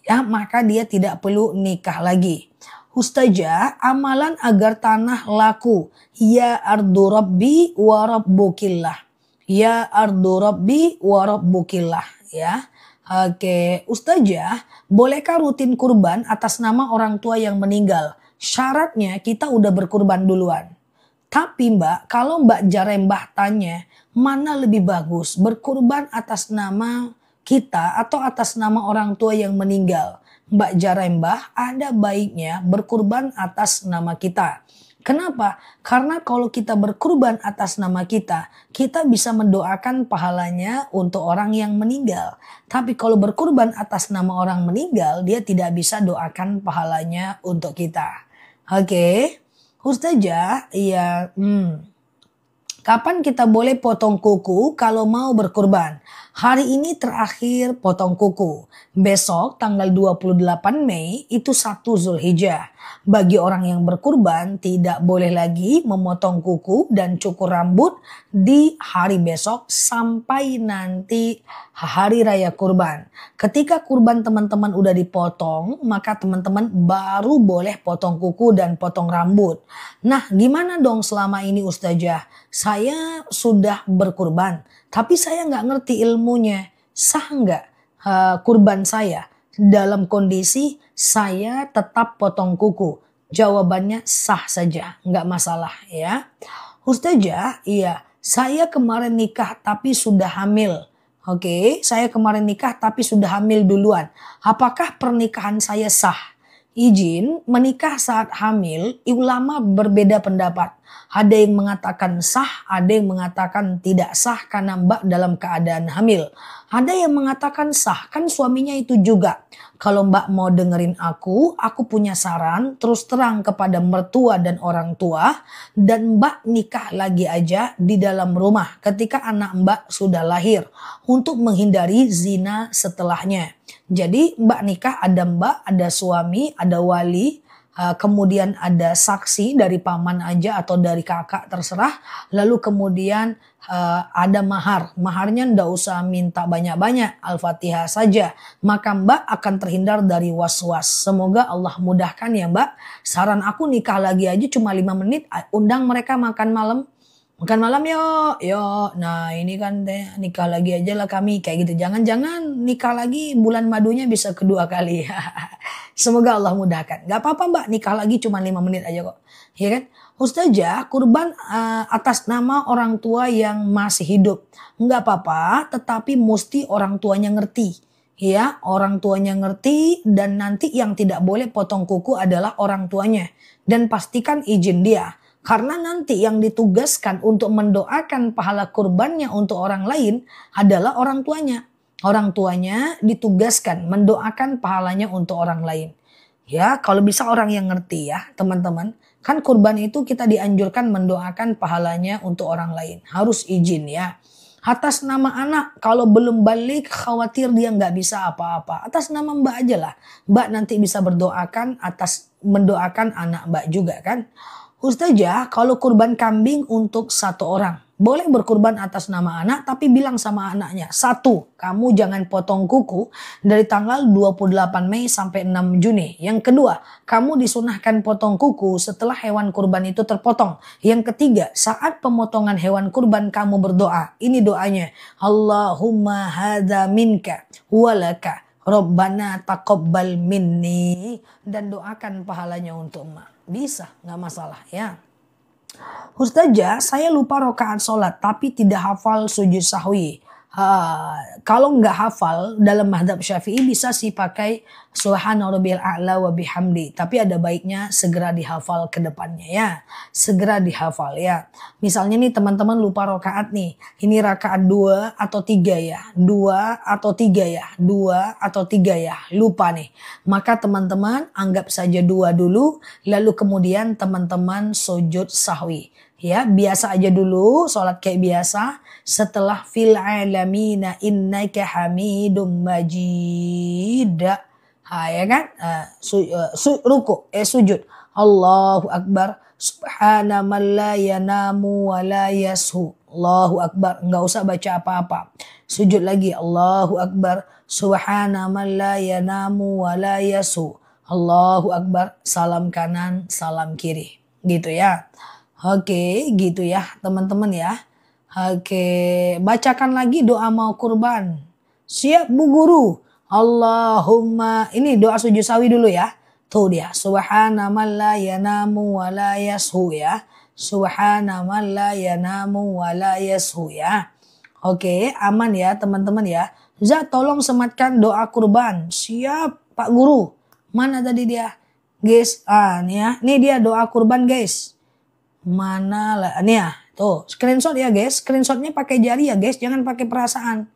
Ya, maka dia tidak perlu nikah lagi. Ustazah, amalan agar tanah laku. Ya ardu rabbi wa rabbukillah. Ya ardu rabbi wa rabbukillah. Ya. Oke, Ustazah, bolehkah rutin kurban atas nama orang tua yang meninggal? Syaratnya kita udah berkurban duluan. Tapi Mbak, kalau Mbak Jarembah tanya, mana lebih bagus? Berkurban atas nama kita atau atas nama orang tua yang meninggal? Mbak Jarembah, ada baiknya berkurban atas nama kita. Kenapa? Karena kalau kita berkurban atas nama kita, kita bisa mendoakan pahalanya untuk orang yang meninggal. Tapi kalau berkurban atas nama orang meninggal, dia tidak bisa doakan pahalanya untuk kita. Oke, Ustazah, iya, kapan kita boleh potong kuku kalau mau berkurban? Hari ini terakhir potong kuku. Besok tanggal 28 Mei itu 1 Zulhijjah. Bagi orang yang berkurban tidak boleh lagi memotong kuku dan cukur rambut di hari besok sampai nanti hari raya kurban. Ketika kurban teman-teman udah dipotong, maka teman-teman baru boleh potong kuku dan potong rambut. Nah, gimana dong selama ini Ustazah? Saya sudah berkurban, tapi saya nggak ngerti ilmunya. Sah nggak kurban saya? Dalam kondisi saya tetap potong kuku. Jawabannya sah saja, nggak masalah ya. Ustazah, iya, saya kemarin nikah tapi sudah hamil. Oke, saya kemarin nikah tapi sudah hamil duluan. Apakah pernikahan saya sah? Izin menikah saat hamil, ulama berbeda pendapat. Ada yang mengatakan sah, ada yang mengatakan tidak sah karena Mbak dalam keadaan hamil. Ada yang mengatakan sah, kan suaminya itu juga. Kalau Mbak mau dengerin aku punya saran terus terang kepada mertua dan orang tua. Dan Mbak nikah lagi aja di dalam rumah ketika anak Mbak sudah lahir. Untuk menghindari zina setelahnya. Jadi Mbak nikah ada Mbak, ada suami, ada wali, kemudian ada saksi dari paman aja atau dari kakak terserah. Lalu kemudian ada mahar. Maharnya ndak usah minta banyak-banyak, Al-Fatihah saja. Maka Mbak akan terhindar dari was-was. Semoga Allah mudahkan ya Mbak. Saran aku nikah lagi aja cuma 5 menit, undang mereka makan malam. Makan malam yuk. Nah ini kan nikah lagi aja lah kami kayak gitu. Jangan-jangan nikah lagi bulan madunya bisa kedua kali. Semoga Allah mudahkan. Gak apa-apa Mbak nikah lagi cuma 5 menit aja kok. Ya kan? Ustazah kurban atas nama orang tua yang masih hidup. Nggak apa-apa tetapi mesti orang tuanya ngerti. Ya, orang tuanya ngerti dan nanti yang tidak boleh potong kuku adalah orang tuanya. Dan pastikan izin dia. Karena nanti yang ditugaskan untuk mendoakan pahala kurbannya untuk orang lain adalah orang tuanya. Orang tuanya ditugaskan mendoakan pahalanya untuk orang lain. Ya, kalau bisa orang yang ngerti ya teman-teman. Kan kurban itu kita dianjurkan mendoakan pahalanya untuk orang lain. Harus izin ya. Atas nama anak, kalau belum balik khawatir dia nggak bisa apa-apa. Atas nama Mbak aja lah. Mbak nanti bisa mendoakan anak Mbak juga kan. Ustazah, kalau kurban kambing untuk 1 orang. Boleh berkurban atas nama anak tapi bilang sama anaknya. 1, kamu jangan potong kuku dari tanggal 28 Mei sampai 6 Juni. Yang kedua, kamu disunahkan potong kuku setelah hewan kurban itu terpotong. Yang ketiga, saat pemotongan hewan kurban kamu berdoa. Ini doanya. Allahumma hadza minka walaka. Rabbana taqabbal minni. Dan doakan pahalanya untuk emak. Bisa, nggak masalah ya. Ustazah, saya lupa rakaat sholat tapi tidak hafal sujud sahwi. Kalau nggak hafal dalam mazhab Syafi'i bisa sih pakai subhana rabbiyal a'la wa bihamdi. Tapi ada baiknya segera dihafal ke depannya ya. Segera dihafal ya. Misalnya nih teman-teman lupa rakaat nih. Ini rakaat 2 atau 3 ya. 2 atau 3 ya. 2 atau 3 ya. Lupa nih. Maka teman-teman anggap saja 2 dulu. Lalu kemudian teman-teman sujud sahwi. Ya, biasa aja dulu, sholat kayak biasa. Setelah fil alamina innaka hamidum majid. Ya kan? Sujud. Allahu Akbar. Subhana man la yanamu wa la yashu. Allahu Akbar. Enggak usah baca apa-apa. Sujud lagi. Allahu Akbar. Subhana man la yanamu wa la yashu. Allahu Akbar. Salam kanan, salam kiri. Gitu ya. Oke, gitu ya teman-teman ya. Oke, bacakan lagi doa mau kurban. Siap Bu Guru. Allahumma, ini doa sujud sawi dulu ya. Tuh dia, subhana man la yanamu wa la yashu ya. Subhana man la yanamu wa la yashu ya. Oke, aman ya teman-teman ya. Zat tolong sematkan doa kurban. Siap Pak Guru. Mana tadi dia? Guys, nih ya. Nih dia doa kurban guys. Mana lah, nih ya, tuh screenshot ya guys, screenshotnya pakai jari ya guys, jangan pakai perasaan.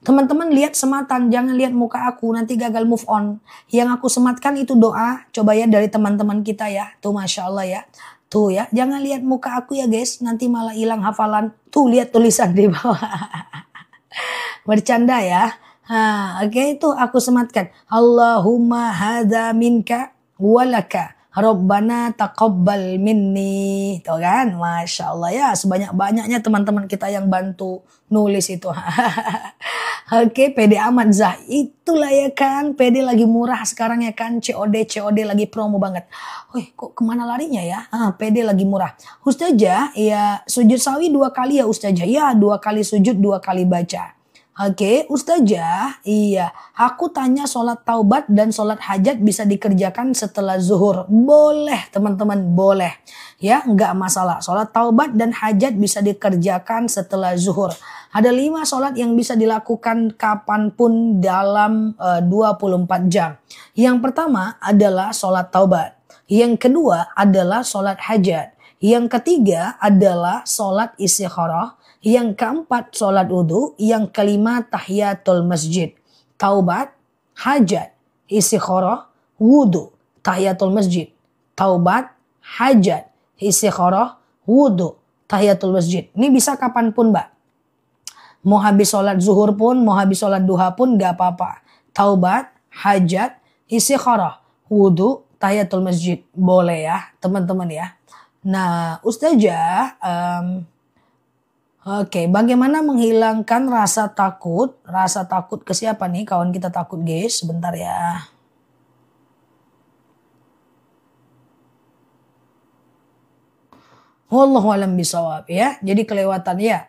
Teman-teman lihat sematan, jangan lihat muka aku, nanti gagal move on. Yang aku sematkan itu doa, coba ya dari teman-teman kita ya, tuh Masya Allah ya. Tuh ya, jangan lihat muka aku ya guys, nanti malah hilang hafalan. Tuh lihat tulisan di bawah. Bercanda ya. Oke, itu aku sematkan. Allahumma hadza minka walaka. Rabbana taqabbal minni. Tuh kan, Masya Allah ya. Sebanyak-banyaknya teman-teman kita yang bantu nulis itu. Oke, PD aman Zah. Itulah ya kan, PD lagi murah sekarang ya kan. COD lagi promo banget. Wih, kok kemana larinya ya? PD lagi murah. Ustazah, ya sujud sawi 2 kali ya Ustazah. Ya 2 kali sujud, 2 kali baca. Oke, Ustazah, iya. Aku tanya sholat taubat dan sholat hajat bisa dikerjakan setelah zuhur. Boleh, teman-teman, boleh. Ya, nggak masalah. Sholat taubat dan hajat bisa dikerjakan setelah zuhur. Ada 5 sholat yang bisa dilakukan kapanpun dalam 24 jam. Yang pertama adalah sholat taubat. Yang kedua adalah sholat hajat. Yang ketiga adalah sholat istikharah. Yang keempat sholat wudhu. Yang kelima tahiyatul masjid. Taubat, hajat, istikharah, wudhu, tahiyatul masjid. Taubat, hajat, istikharah, wudhu, tahiyatul masjid. Ini bisa kapanpun, Mbak. Mau habis sholat zuhur pun, mau habis sholat duha pun gak apa-apa. Taubat, hajat, istikharah, wudhu, tahiyatul masjid. Boleh ya teman-teman ya. Nah Ustazah, oke, bagaimana menghilangkan rasa takut? Rasa takut ke siapa nih? Kawan kita takut guys, sebentar ya. Wallahu alam bisawab ya. Jadi kelewatan ya.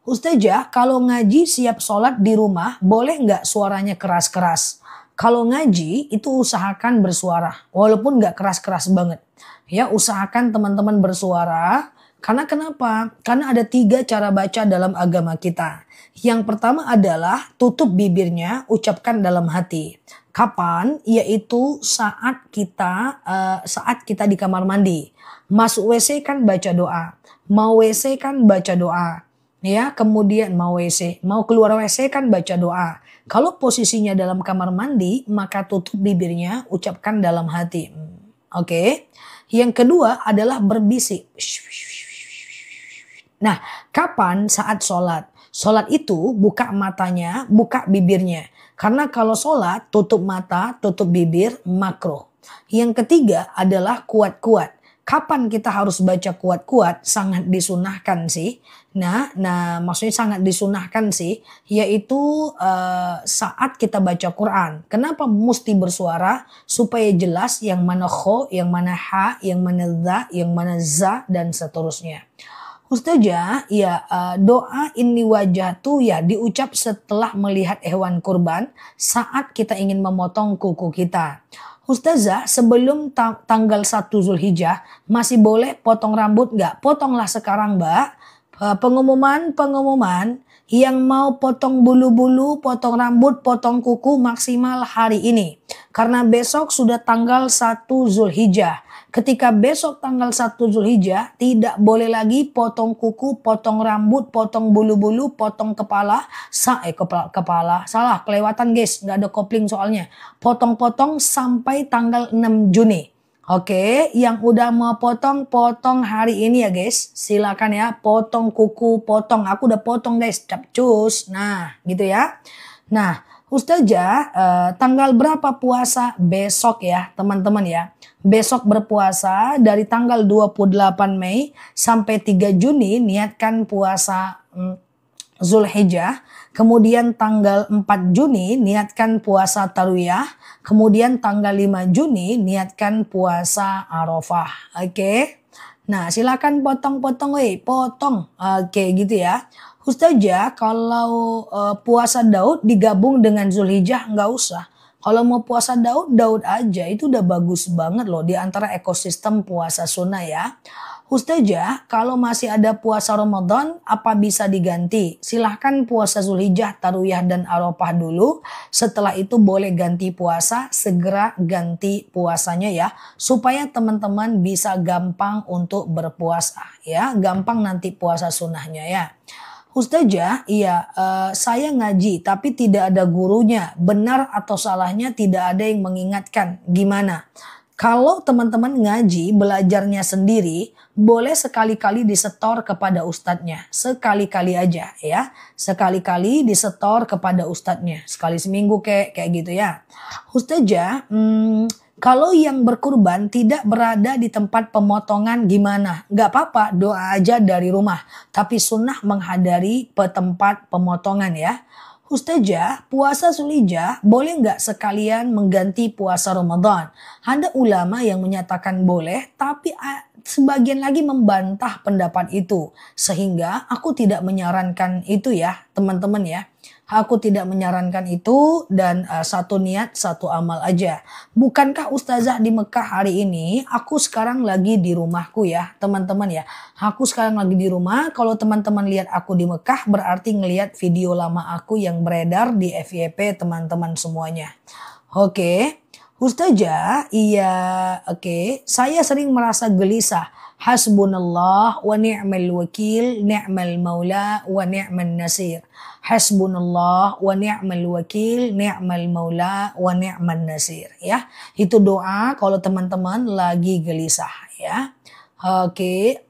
Ustazah, kalau ngaji siap sholat di rumah, boleh nggak suaranya keras-keras? Kalau ngaji itu usahakan bersuara, walaupun nggak keras-keras banget. Ya, usahakan teman-teman bersuara. Karena kenapa? Karena ada 3 cara baca dalam agama kita. Yang pertama adalah tutup bibirnya, ucapkan dalam hati. Kapan? Yaitu saat kita di kamar mandi. Masuk WC kan baca doa. Mau WC kan baca doa. Ya, kemudian mau WC, mau keluar WC kan baca doa. Kalau posisinya dalam kamar mandi, maka tutup bibirnya, ucapkan dalam hati. Oke. Yang kedua adalah berbisik. Nah, kapan? Saat sholat. Sholat itu buka matanya, buka bibirnya. Karena kalau sholat, tutup mata, tutup bibir, makruh. Yang ketiga adalah kuat-kuat. Kapan kita harus baca kuat-kuat? Sangat disunahkan sih. Nah, maksudnya sangat disunahkan sih, yaitu saat kita baca Quran. Kenapa mesti bersuara? Supaya jelas yang mana kho, yang mana ha, yang mana za, yang mana za, dan seterusnya. Ustazah, ya doa ini wajah tuh ya diucap setelah melihat hewan kurban saat kita ingin memotong kuku kita. Ustazah, sebelum tanggal 1 Zulhijjah masih boleh potong rambut nggak? Potonglah sekarang, Mbak. Pengumuman yang mau potong bulu-bulu, potong rambut, potong kuku maksimal hari ini. Karena besok sudah tanggal 1 Zulhijjah. Ketika besok tanggal 1 Zulhijjah tidak boleh lagi potong kuku, potong rambut, potong bulu-bulu, potong kepala. Kepala. Salah, kelewatan guys. Nggak ada kopling soalnya. Potong-potong sampai tanggal 6 Juni. Oke, yang udah mau potong hari ini ya guys. Silakan ya, potong kuku, potong. Aku udah potong guys, capcus. Nah, gitu ya. Nah, Ustazah, tanggal berapa puasa? Besok ya, teman-teman ya. Besok berpuasa dari tanggal 28 Mei sampai 3 Juni niatkan puasa Zulhijjah. Kemudian tanggal 4 Juni niatkan puasa Tarwiyah. Kemudian tanggal 5 Juni niatkan puasa Arafah. Oke. Nah, silakan potong-potong, potong. Oke, gitu ya. Ustazah, kalau puasa Daud digabung dengan Zulhijjah nggak usah. Kalau mau puasa Daud aja itu udah bagus banget loh di antara ekosistem puasa sunnah ya. Ustazah, kalau masih ada puasa Ramadan, apa bisa diganti? Silahkan puasa Zulhijjah, Tarwiyah, dan Arafah dulu. Setelah itu boleh ganti puasa, segera ganti puasanya ya. Supaya teman-teman bisa gampang untuk berpuasa ya. Gampang nanti puasa sunnahnya ya. Ustazah, iya saya ngaji tapi tidak ada gurunya. Benar atau salahnya tidak ada yang mengingatkan. Gimana? Kalau teman-teman ngaji belajarnya sendiri, boleh sekali-kali disetor kepada ustadznya. Sekali-kali aja ya. Sekali-kali disetor kepada ustadznya. Sekali seminggu kayak gitu ya. Ustazah, kalau yang berkurban tidak berada di tempat pemotongan gimana? Gak apa-apa, doa aja dari rumah. Tapi sunnah menghadiri tempat pemotongan ya. Ustazah, puasa Zulhijjah boleh nggak sekalian mengganti puasa Ramadan? Ada ulama yang menyatakan boleh, tapi sebagian lagi membantah pendapat itu. Sehingga aku tidak menyarankan itu ya teman-teman ya. Aku tidak menyarankan itu dan satu niat satu amal aja. Bukankah Ustazah di Mekah hari ini? Aku sekarang lagi di rumahku ya teman-teman ya. Aku sekarang lagi di rumah. Kalau teman-teman lihat aku di Mekah berarti ngelihat video lama aku yang beredar di FYP teman-teman semuanya. Oke. Ustazah, iya, oke. Saya sering merasa gelisah. Hasbunallah wa ni'mal wakil, ni'mal maula wa ni'man nasir. Hasbunallah wa ni'mal wakil, ni'mal maula wa ni'man nasir. Ya, itu doa kalau teman-teman lagi gelisah ya. Oke,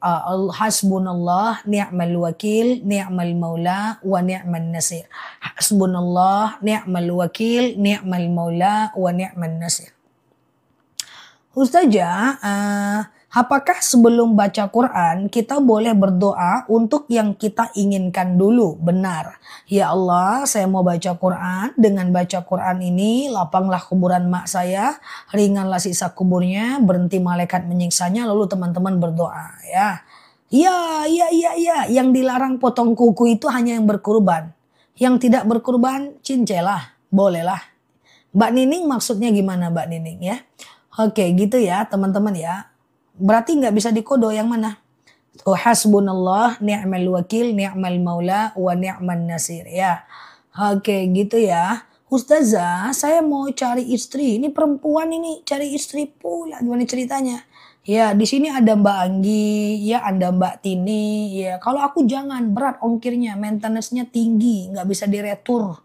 hasbunallah ni'mal wakil, ni'mal maula wa ni'man nasir. Hasbunallah ni'mal wakil, ni'mal maula wa ni'man nasir. Ustazah, apakah sebelum baca Quran kita boleh berdoa untuk yang kita inginkan dulu? Benar. Ya Allah, saya mau baca Quran. Dengan baca Quran ini, lapanglah kuburan mak saya, ringanlah sisa kuburnya, berhenti malaikat menyiksanya, lalu teman-teman berdoa ya. Ya. Yang dilarang potong kuku itu hanya yang berkurban. Yang tidak berkurban, cincelah, bolehlah. Mbak Nining maksudnya gimana Mbak Nining ya? Oke gitu ya teman-teman ya. Berarti nggak bisa dikodo yang mana? Oh, hasbunallah ni'mal wakil ni'mal maula wa ni'man nasir ya. Oke gitu ya. Ustazah saya mau cari istri. Ini perempuan ini cari istri pula. Gimana ceritanya? Ya di sini ada Mbak Anggi, ya ada Mbak Tini. Ya kalau aku jangan berat ongkirnya, maintenance-nya tinggi, nggak bisa diretur.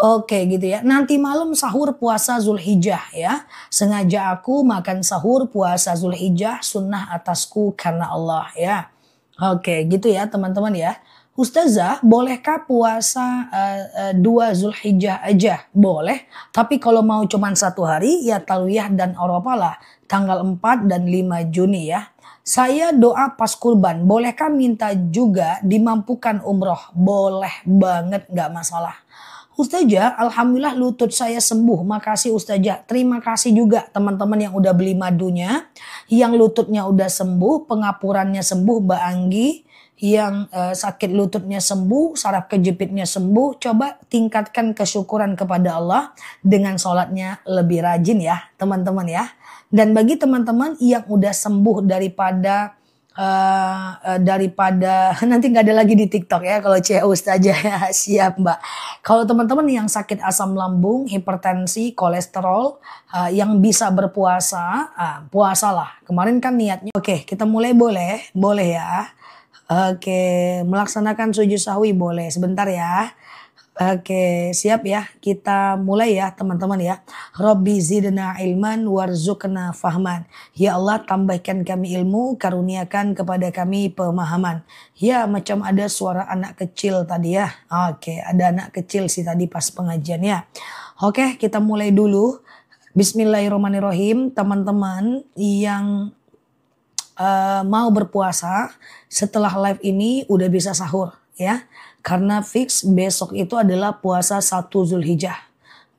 Oke gitu ya. Nanti malam sahur puasa Zulhijjah ya. Sengaja aku makan sahur puasa Zulhijjah sunnah atasku karena Allah ya. Oke gitu ya teman-teman ya. Ustazah bolehkah puasa 2 Zulhijjah aja? Boleh. Tapi kalau mau cuman 1 hari ya Talwiyah dan Arafah lah. Tanggal 4 dan 5 Juni ya. Saya doa pas kurban. Bolehkah minta juga dimampukan umroh? Boleh banget gak masalah. Ustazah, alhamdulillah lutut saya sembuh. Makasih Ustazah. Terima kasih juga teman-teman yang udah beli madunya. Yang lututnya udah sembuh, pengapurannya sembuh, Mbak Anggi. Yang sakit lututnya sembuh, saraf kejepitnya sembuh. Coba tingkatkan kesyukuran kepada Allah dengan sholatnya lebih rajin ya teman-teman ya. Dan bagi teman-teman yang udah sembuh daripada nanti nggak ada lagi di TikTok ya kalau Cia Ustazah ya. Siap Mbak. Kalau teman-teman yang sakit asam lambung, hipertensi, kolesterol yang bisa berpuasa, puasalah. Kemarin kan niatnya. Oke, kita mulai boleh ya. Oke, melaksanakan sujud sahwi boleh. Sebentar ya. Oke, siap ya. Kita mulai ya teman-teman ya. Rabbi zidna ilman warzuqna fahman. Ya Allah tambahkan kami ilmu, karuniakan kepada kami pemahaman. Ya macam ada suara anak kecil tadi ya. Oke, ada anak kecil sih tadi pas pengajiannya. Oke, kita mulai dulu. Bismillahirrahmanirrahim. Teman-teman yang mau berpuasa setelah live ini udah bisa sahur ya. Karena fix besok itu adalah puasa 1 Zulhijjah.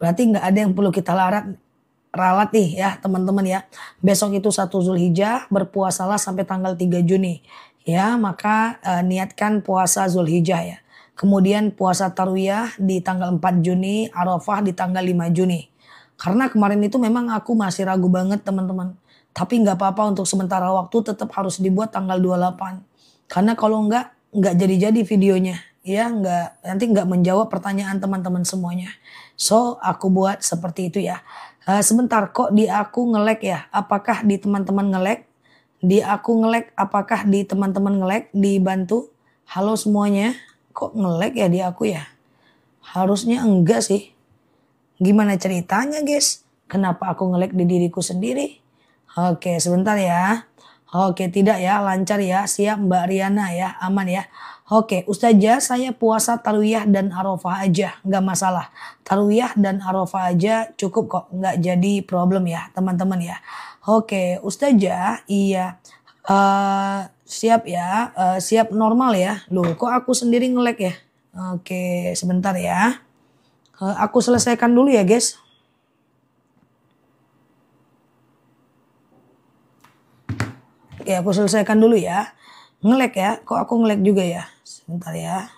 Berarti nggak ada yang perlu kita ralat nih ya teman-teman ya. Besok itu 1 Zulhijjah, berpuasalah sampai tanggal 3 Juni. Ya maka niatkan puasa Zulhijjah ya. Kemudian puasa Tarwiyah di tanggal 4 Juni, Arafah di tanggal 5 Juni. Karena kemarin itu memang aku masih ragu banget teman-teman. Tapi nggak apa-apa untuk sementara waktu tetap harus dibuat tanggal 28. Karena kalau nggak jadi-jadi videonya. Ya nanti nggak menjawab pertanyaan teman-teman semuanya. So aku buat seperti itu ya. Sebentar kok di aku nge-lag ya. Apakah di teman-teman nge-lag? Di aku nge-lag apakah di teman-teman nge-lag? Dibantu. Halo semuanya. Kok nge-lag ya di aku ya? Harusnya enggak sih. Gimana ceritanya guys? Kenapa aku nge-lag di diriku sendiri? Oke sebentar ya. Oke tidak ya, lancar ya. Siap Mbak Riana ya, aman ya. Oke, Ustazah saya puasa Tarwiyah dan Arafah aja, nggak masalah. Tarwiyah dan Arafah aja cukup kok, nggak jadi problem ya teman-teman ya. Oke, Ustazah iya siap ya, siap normal ya. Loh kok aku sendiri nge-lag ya. Oke sebentar ya. Aku selesaikan dulu ya guys. Oke aku selesaikan dulu ya. Nge-lag ya, kok aku nge-lag juga ya. Sebentar ya.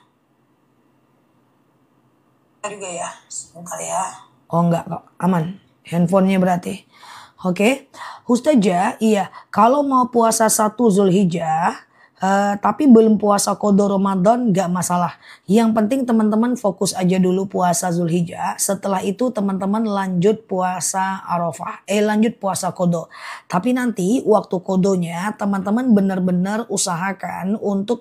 juga ya. Sebentar ya. Oh enggak kok, aman. Handphonenya berarti. Oke. Ustazah, iya. Kalau mau puasa 1 Zulhijjah, tapi belum puasa qada Ramadan nggak masalah. Yang penting teman-teman fokus aja dulu puasa Zulhijjah. Setelah itu teman-teman lanjut puasa Arafah. Lanjut puasa qada. Tapi nanti waktu qadanya teman-teman benar-benar usahakan untuk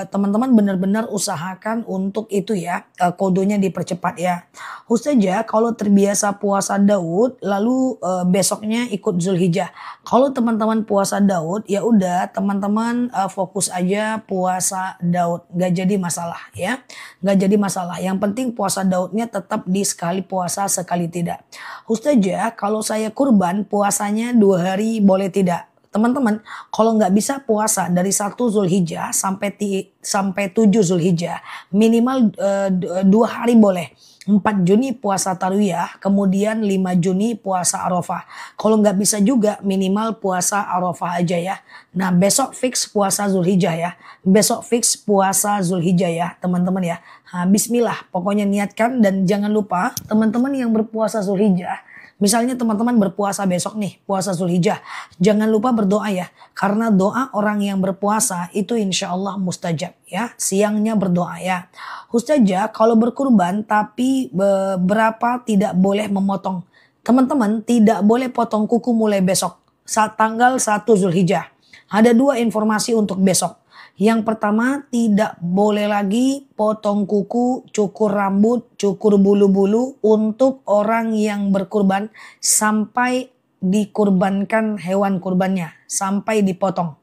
teman-teman benar-benar usahakan untuk itu ya, qadanya dipercepat ya. Ustazah, kalau terbiasa puasa Daud lalu besoknya ikut Zulhijjah. Kalau teman-teman puasa Daud ya udah teman-teman fokus aja puasa Daud, nggak jadi masalah ya, nggak jadi masalah. Yang penting puasa Daudnya tetap di sekali puasa sekali tidak. Ustazah, kalau saya kurban puasanya 2 hari boleh tidak? Teman-teman, kalau nggak bisa puasa dari 1 Zulhijjah sampai 7 Zulhijjah, minimal 2 hari boleh. 4 Juni puasa Tarwiyah, kemudian 5 Juni puasa Arafah. Kalau nggak bisa juga minimal puasa Arafah aja ya. Nah besok fix puasa Zulhijjah ya. Besok fix puasa Zulhijjah ya teman-teman ya. Nah, bismillah pokoknya niatkan dan jangan lupa teman-teman yang berpuasa Zulhijjah. Misalnya teman-teman berpuasa besok nih, puasa Zulhijjah. Jangan lupa berdoa ya. Karena doa orang yang berpuasa itu insya Allah mustajab ya. Siangnya berdoa ya. Ustazah, kalau berkurban tapi berapa tidak boleh memotong. Teman-teman tidak boleh potong kuku mulai besok. Saat tanggal 1 Zulhijjah. Ada 2 informasi untuk besok. Yang pertama, tidak boleh lagi potong kuku, cukur rambut, cukur bulu-bulu untuk orang yang berkurban sampai dikurbankan hewan kurbannya, sampai dipotong.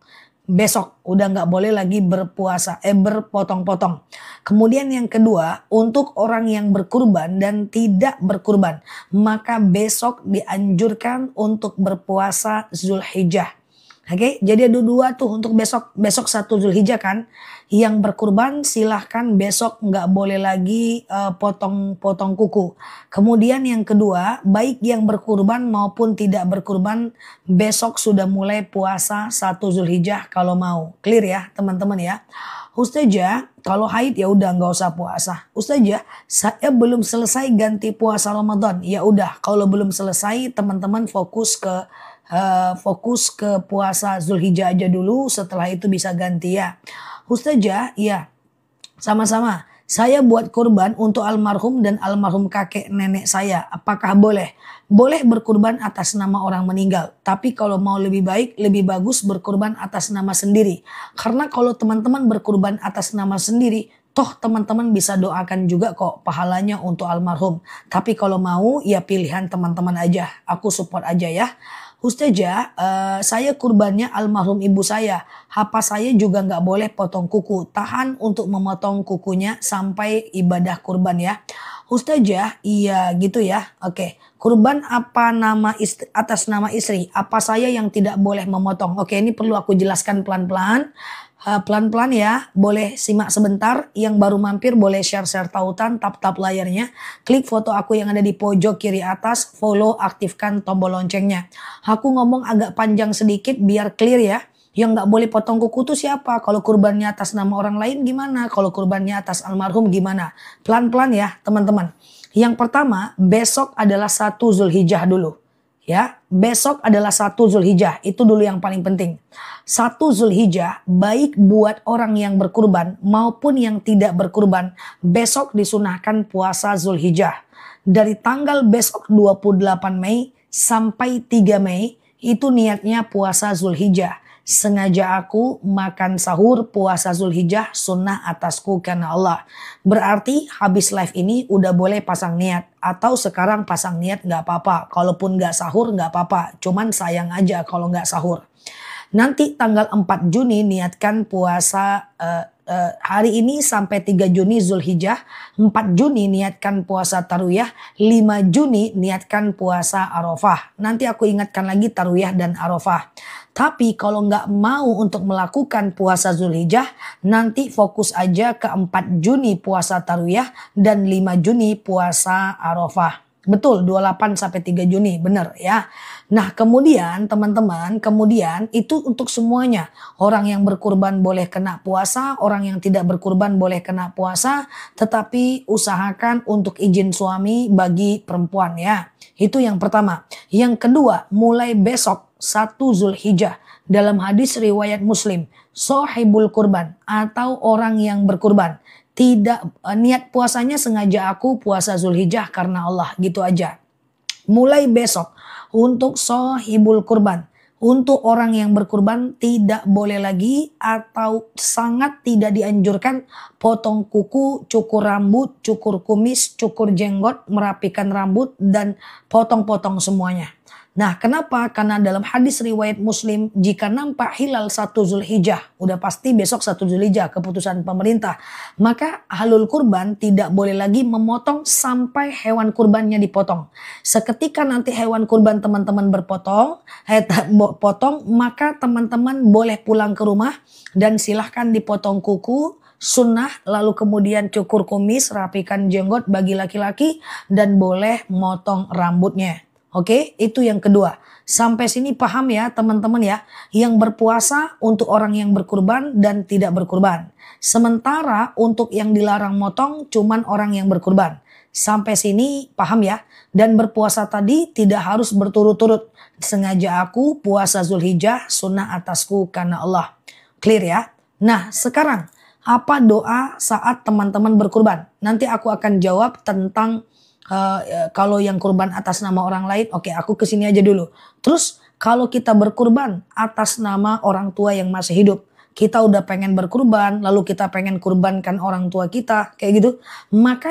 Besok udah nggak boleh lagi berpotong-potong. Kemudian yang kedua, untuk orang yang berkurban dan tidak berkurban, maka besok dianjurkan untuk berpuasa Zulhijjah. Oke, jadi ada 2 tuh untuk besok 1 Zulhijjah kan. Yang berkurban silahkan besok nggak boleh lagi potong-potong kuku. Kemudian yang kedua, baik yang berkurban maupun tidak berkurban besok sudah mulai puasa 1 Zulhijjah kalau mau. Clear ya teman-teman ya. Ustazah, kalau haid ya udah nggak usah puasa. Ustazah, saya belum selesai ganti puasa Ramadan. Ya udah, kalau belum selesai teman-teman fokus ke puasa Zulhijjah aja dulu, setelah itu bisa ganti ya. Ustazah, ya sama-sama. Saya buat kurban untuk almarhum dan almarhum kakek nenek saya. Apakah boleh? Boleh berkurban atas nama orang meninggal. Tapi kalau mau lebih baik, lebih bagus berkurban atas nama sendiri. Karena kalau teman-teman berkurban atas nama sendiri, toh teman-teman bisa doakan juga kok pahalanya untuk almarhum. Tapi kalau mau ya pilihan teman-teman aja. Aku support aja ya. Ustazah, saya kurbannya almarhum ibu saya. Apa saya juga nggak boleh potong kuku. Tahan untuk memotong kukunya sampai ibadah kurban ya. Ustazah, iya gitu ya. Oke, kurban apa atas nama istri? Apa saya yang tidak boleh memotong? Oke, ini perlu aku jelaskan pelan-pelan. Pelan-pelan ya, boleh simak sebentar. Yang baru mampir boleh share-share tautan, tap-tap layarnya. Klik foto aku yang ada di pojok kiri atas, follow, aktifkan tombol loncengnya. Aku ngomong agak panjang sedikit biar clear ya. Yang nggak boleh potong kuku tuh siapa? Kalau kurbannya atas nama orang lain gimana? Kalau kurbannya atas almarhum gimana? Pelan-pelan ya teman-teman. Yang pertama, besok adalah 1 Zulhijjah dulu. Ya, besok adalah 1 Zulhijjah. Itu dulu yang paling penting. 1 Zulhijjah baik buat orang yang berkurban maupun yang tidak berkurban. Besok disunahkan puasa Zulhijjah. Dari tanggal besok 28 Mei sampai 3 Mei itu niatnya puasa Zulhijjah. Sengaja aku makan sahur puasa Zulhijjah sunnah atasku karena Allah. Berarti habis live ini udah boleh pasang niat. Atau sekarang pasang niat gak apa-apa. Kalaupun gak sahur gak apa-apa. Cuman sayang aja kalau gak sahur. Nanti tanggal 4 Juni niatkan puasa hari ini sampai 3 Juni Zulhijjah. 4 Juni niatkan puasa Tarwiyah. 5 Juni niatkan puasa Arafah. Nanti aku ingatkan lagi Tarwiyah dan Arafah. Tapi kalau nggak mau untuk melakukan puasa Zulhijjah, nanti fokus aja ke 4 Juni puasa Tarwiyah dan 5 Juni puasa Arafah. Betul, 28 sampai 3 Juni, benar ya. Nah, kemudian teman-teman, kemudian itu untuk semuanya. Orang yang berkurban boleh kena puasa, orang yang tidak berkurban boleh kena puasa, tetapi usahakan untuk izin suami bagi perempuan ya. Itu yang pertama. Yang kedua, mulai besok 1 Zulhijjah dalam hadis riwayat Muslim, sohibul kurban atau orang yang berkurban. Tidak niat puasanya sengaja aku puasa Zulhijjah karena Allah gitu aja. Mulai besok untuk sohibul kurban, untuk orang yang berkurban tidak boleh lagi atau sangat tidak dianjurkan potong kuku, cukur rambut, cukur kumis, cukur jenggot, merapikan rambut dan potong-potong semuanya. Nah, kenapa? Karena dalam hadis riwayat Muslim, jika nampak hilal 1 Zulhijjah, udah pasti besok 1 Zulhijjah, keputusan pemerintah, maka ahlul kurban tidak boleh lagi memotong sampai hewan kurbannya dipotong. Seketika nanti hewan kurban teman-teman potong, maka teman-teman boleh pulang ke rumah dan silahkan dipotong kuku, sunnah, lalu kemudian cukur kumis, rapikan jenggot bagi laki-laki, dan boleh motong rambutnya. Oke, itu yang kedua. Sampai sini paham ya teman-teman ya. Yang berpuasa untuk orang yang berkurban dan tidak berkurban. Sementara untuk yang dilarang motong cuman orang yang berkurban. Sampai sini paham ya. Dan berpuasa tadi tidak harus berturut-turut. Sengaja aku puasa Zulhijjah sunnah atasku karena Allah. Clear ya. Nah sekarang apa doa saat teman-teman berkurban? Nanti aku akan jawab tentang kalau yang kurban atas nama orang lain, oke aku kesini aja dulu. Terus kalau kita berkurban atas nama orang tua yang masih hidup, kita udah pengen berkurban, lalu kita pengen kurbankan orang tua kita, kayak gitu. Maka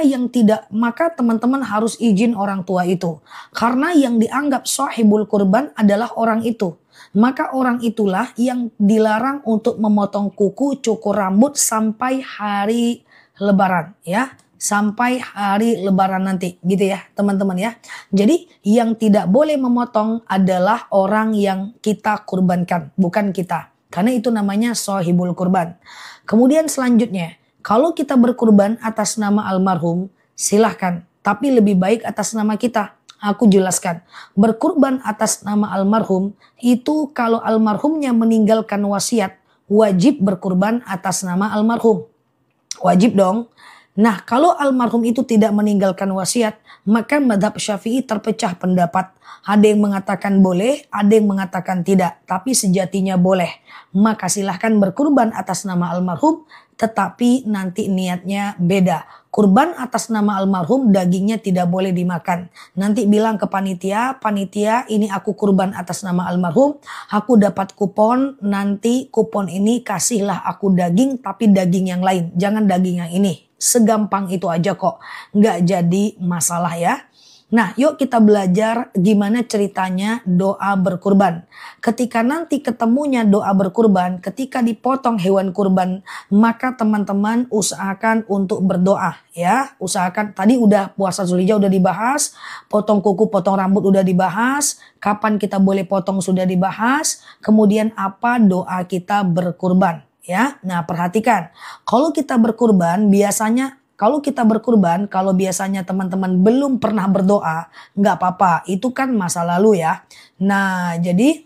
teman-teman harus izin orang tua itu. Karena yang dianggap sahibul kurban adalah orang itu. Maka orang itulah yang dilarang untuk memotong kuku, cukur rambut sampai hari Lebaran ya. Sampai hari Lebaran nanti gitu ya teman-teman ya. Jadi yang tidak boleh memotong adalah orang yang kita kurbankan, bukan kita. Karena itu namanya sohibul kurban. Kemudian selanjutnya, kalau kita berkurban atas nama almarhum, silahkan. Tapi lebih baik atas nama kita. Aku jelaskan. Berkurban atas nama almarhum, itu kalau almarhumnya meninggalkan wasiat, wajib berkurban atas nama almarhum. Wajib dong. Nah, kalau almarhum itu tidak meninggalkan wasiat, maka madhab Syafi'i terpecah pendapat. Ada yang mengatakan boleh, ada yang mengatakan tidak. Tapi sejatinya boleh. Maka silahkan berkurban atas nama almarhum, tetapi nanti niatnya beda. Kurban atas nama almarhum dagingnya tidak boleh dimakan. Nanti bilang ke panitia, panitia ini aku kurban atas nama almarhum, aku dapat kupon, nanti kupon ini kasihlah aku daging tapi daging yang lain, jangan daging yang ini. Segampang itu aja kok, nggak jadi masalah ya. Nah yuk kita belajar gimana ceritanya doa berkurban. Ketika nanti ketemunya doa berkurban, ketika dipotong hewan kurban, maka teman-teman usahakan untuk berdoa ya. Usahakan, tadi udah puasa Zulhijjah udah dibahas, potong kuku, potong rambut udah dibahas, kapan kita boleh potong sudah dibahas, kemudian apa doa kita berkurban ya. Nah perhatikan, kalau kita berkurban biasanya, kalau biasanya teman-teman belum pernah berdoa, nggak apa-apa, itu kan masa lalu ya. Nah jadi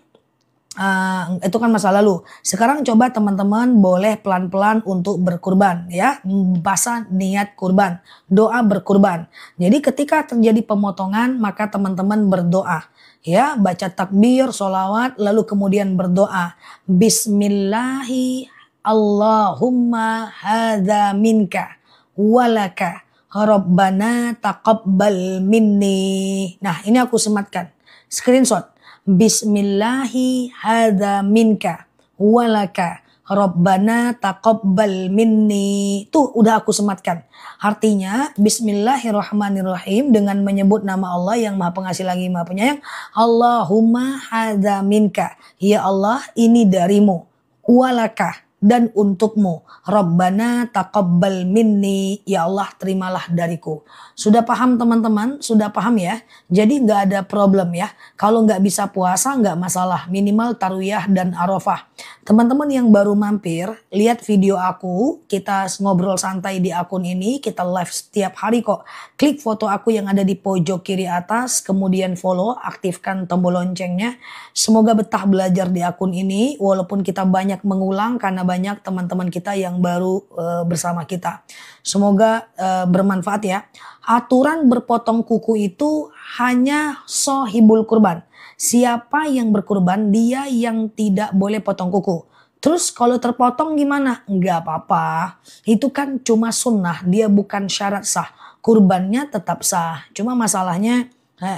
itu kan masa lalu. Sekarang coba teman-teman boleh pelan-pelan untuk berkurban ya. Bahasa niat kurban, doa berkurban. Jadi ketika terjadi pemotongan maka teman-teman berdoa. Ya, baca takbir, sholawat, lalu kemudian berdoa. Bismillahi Allahumma hadza minka walaka Rabbana taqabbal minni. Nah ini aku sematkan, screenshot. Bismillahi hadza minka walaka Rabbana taqabbal minni. Tuh udah aku sematkan. Artinya bismillahirrahmanirrahim, dengan menyebut nama Allah yang maha pengasih lagi maha penyayang. Allahumma hadza minka, ya Allah ini darimu, walaka dan untukmu, Rabbana taqabbal minni, ya Allah terimalah dariku. Sudah paham teman-teman? Sudah paham ya? Jadi nggak ada problem ya. Kalau nggak bisa puasa nggak masalah, minimal tarwiyah dan arafah. Teman-teman yang baru mampir, lihat video aku, kita ngobrol santai di akun ini, kita live setiap hari kok. Klik foto aku yang ada di pojok kiri atas, kemudian follow, aktifkan tombol loncengnya. Semoga betah belajar di akun ini, walaupun kita banyak mengulang karena banyak teman-teman kita yang baru bersama kita. Semoga bermanfaat ya. Aturan berpotong kuku itu hanya sohibul kurban. Siapa yang berkurban, dia yang tidak boleh potong kuku. Terus kalau terpotong gimana? Enggak apa-apa. Itu kan cuma sunnah, dia bukan syarat sah. Kurbannya tetap sah. Cuma masalahnya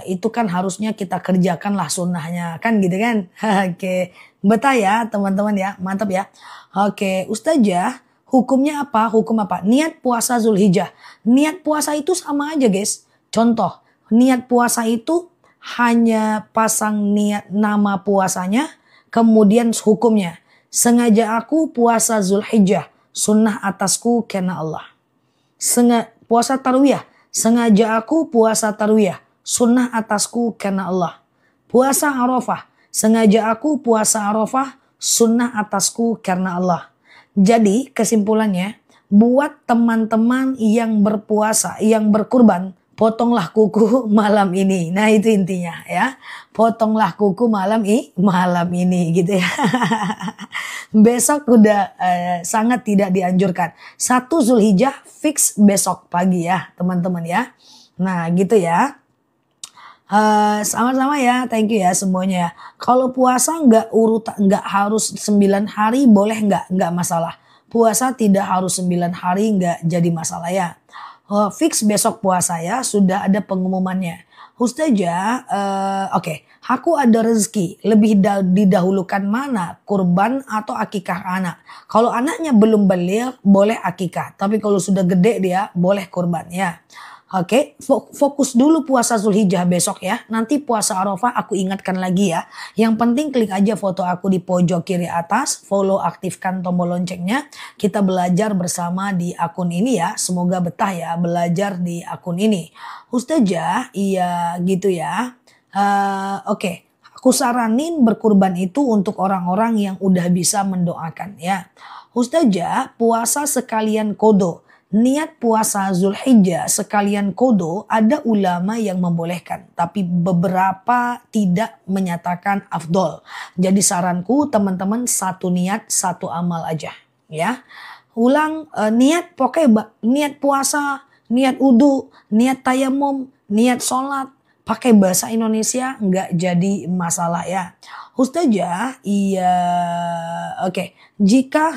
itu kan harusnya kita kerjakan lah sunnahnya. Kan gitu kan? Oke. Betah ya teman-teman ya. Mantap ya. Oke. Ustazah, hukumnya apa? Hukum apa? Niat puasa Zulhijjah. Niat puasa itu sama aja guys. Contoh, niat puasa itu hanya pasang niat nama puasanya, kemudian hukumnya. Sengaja aku puasa Zulhijjah, sunnah atasku karena Allah. Puasa tarwiyah, sengaja aku puasa tarwiyah, sunnah atasku karena Allah. Puasa Arafah, sengaja aku puasa Arafah, sunnah atasku karena Allah. Jadi kesimpulannya, buat teman-teman yang berpuasa, yang berkurban, potonglah kuku malam ini. Nah itu intinya ya. Potonglah kuku malam ini gitu ya. Besok udah sangat tidak dianjurkan. 1 Zulhijjah fix besok pagi ya teman-teman ya. Nah gitu ya. Sama-sama ya, thank you ya semuanya ya. Kalau puasa nggak harus 9 hari, boleh nggak masalah. Puasa tidak harus 9 hari, nggak jadi masalah ya. Fix besok puasa ya, sudah ada pengumumannya. Ustazah, oke, aku ada rezeki, lebih didahulukan mana, kurban atau akikah anak? Kalau anaknya belum baligh, boleh akikah. Tapi kalau sudah gede dia, boleh kurban ya. Oke, fokus dulu puasa Zulhijjah besok ya. Nanti puasa Arafah aku ingatkan lagi ya. Yang penting klik aja foto aku di pojok kiri atas. Follow, aktifkan tombol loncengnya. Kita belajar bersama di akun ini ya. Semoga betah ya belajar di akun ini. Ustazah, iya gitu ya. Oke, aku saranin berkurban itu untuk orang-orang yang udah bisa mendoakan ya. Ustazah, puasa sekalian kodo. Niat puasa Zulhijjah sekalian kodo, ada ulama yang membolehkan. Tapi beberapa tidak menyatakan afdol. Jadi saranku teman-teman satu niat satu amal aja. Ya, ulang niat pokoknya niat puasa, niat wudu, niat tayamum, niat sholat. Pakai bahasa Indonesia nggak jadi masalah ya. Ustazah, iya, oke. Jika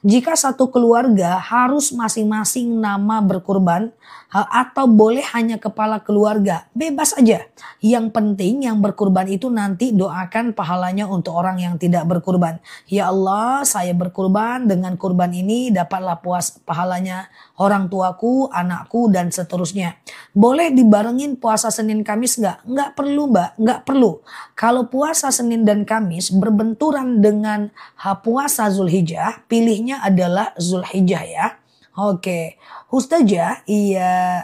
jika satu keluarga harus masing-masing nama berkurban atau boleh hanya kepala keluarga, bebas aja. Yang penting yang berkurban itu nanti doakan pahalanya untuk orang yang tidak berkurban. Ya Allah, saya berkurban, dengan kurban ini dapatlah pahalanya orang tuaku, anakku dan seterusnya. Boleh dibarengin puasa Senin Kamis nggak? Nggak perlu Mbak, nggak perlu. Kalau puasa Senin dan Kamis berbenturan dengan puasa Zulhijjah, pilihnya adalah Zulhijjah ya. Oke, Ustazah, iya,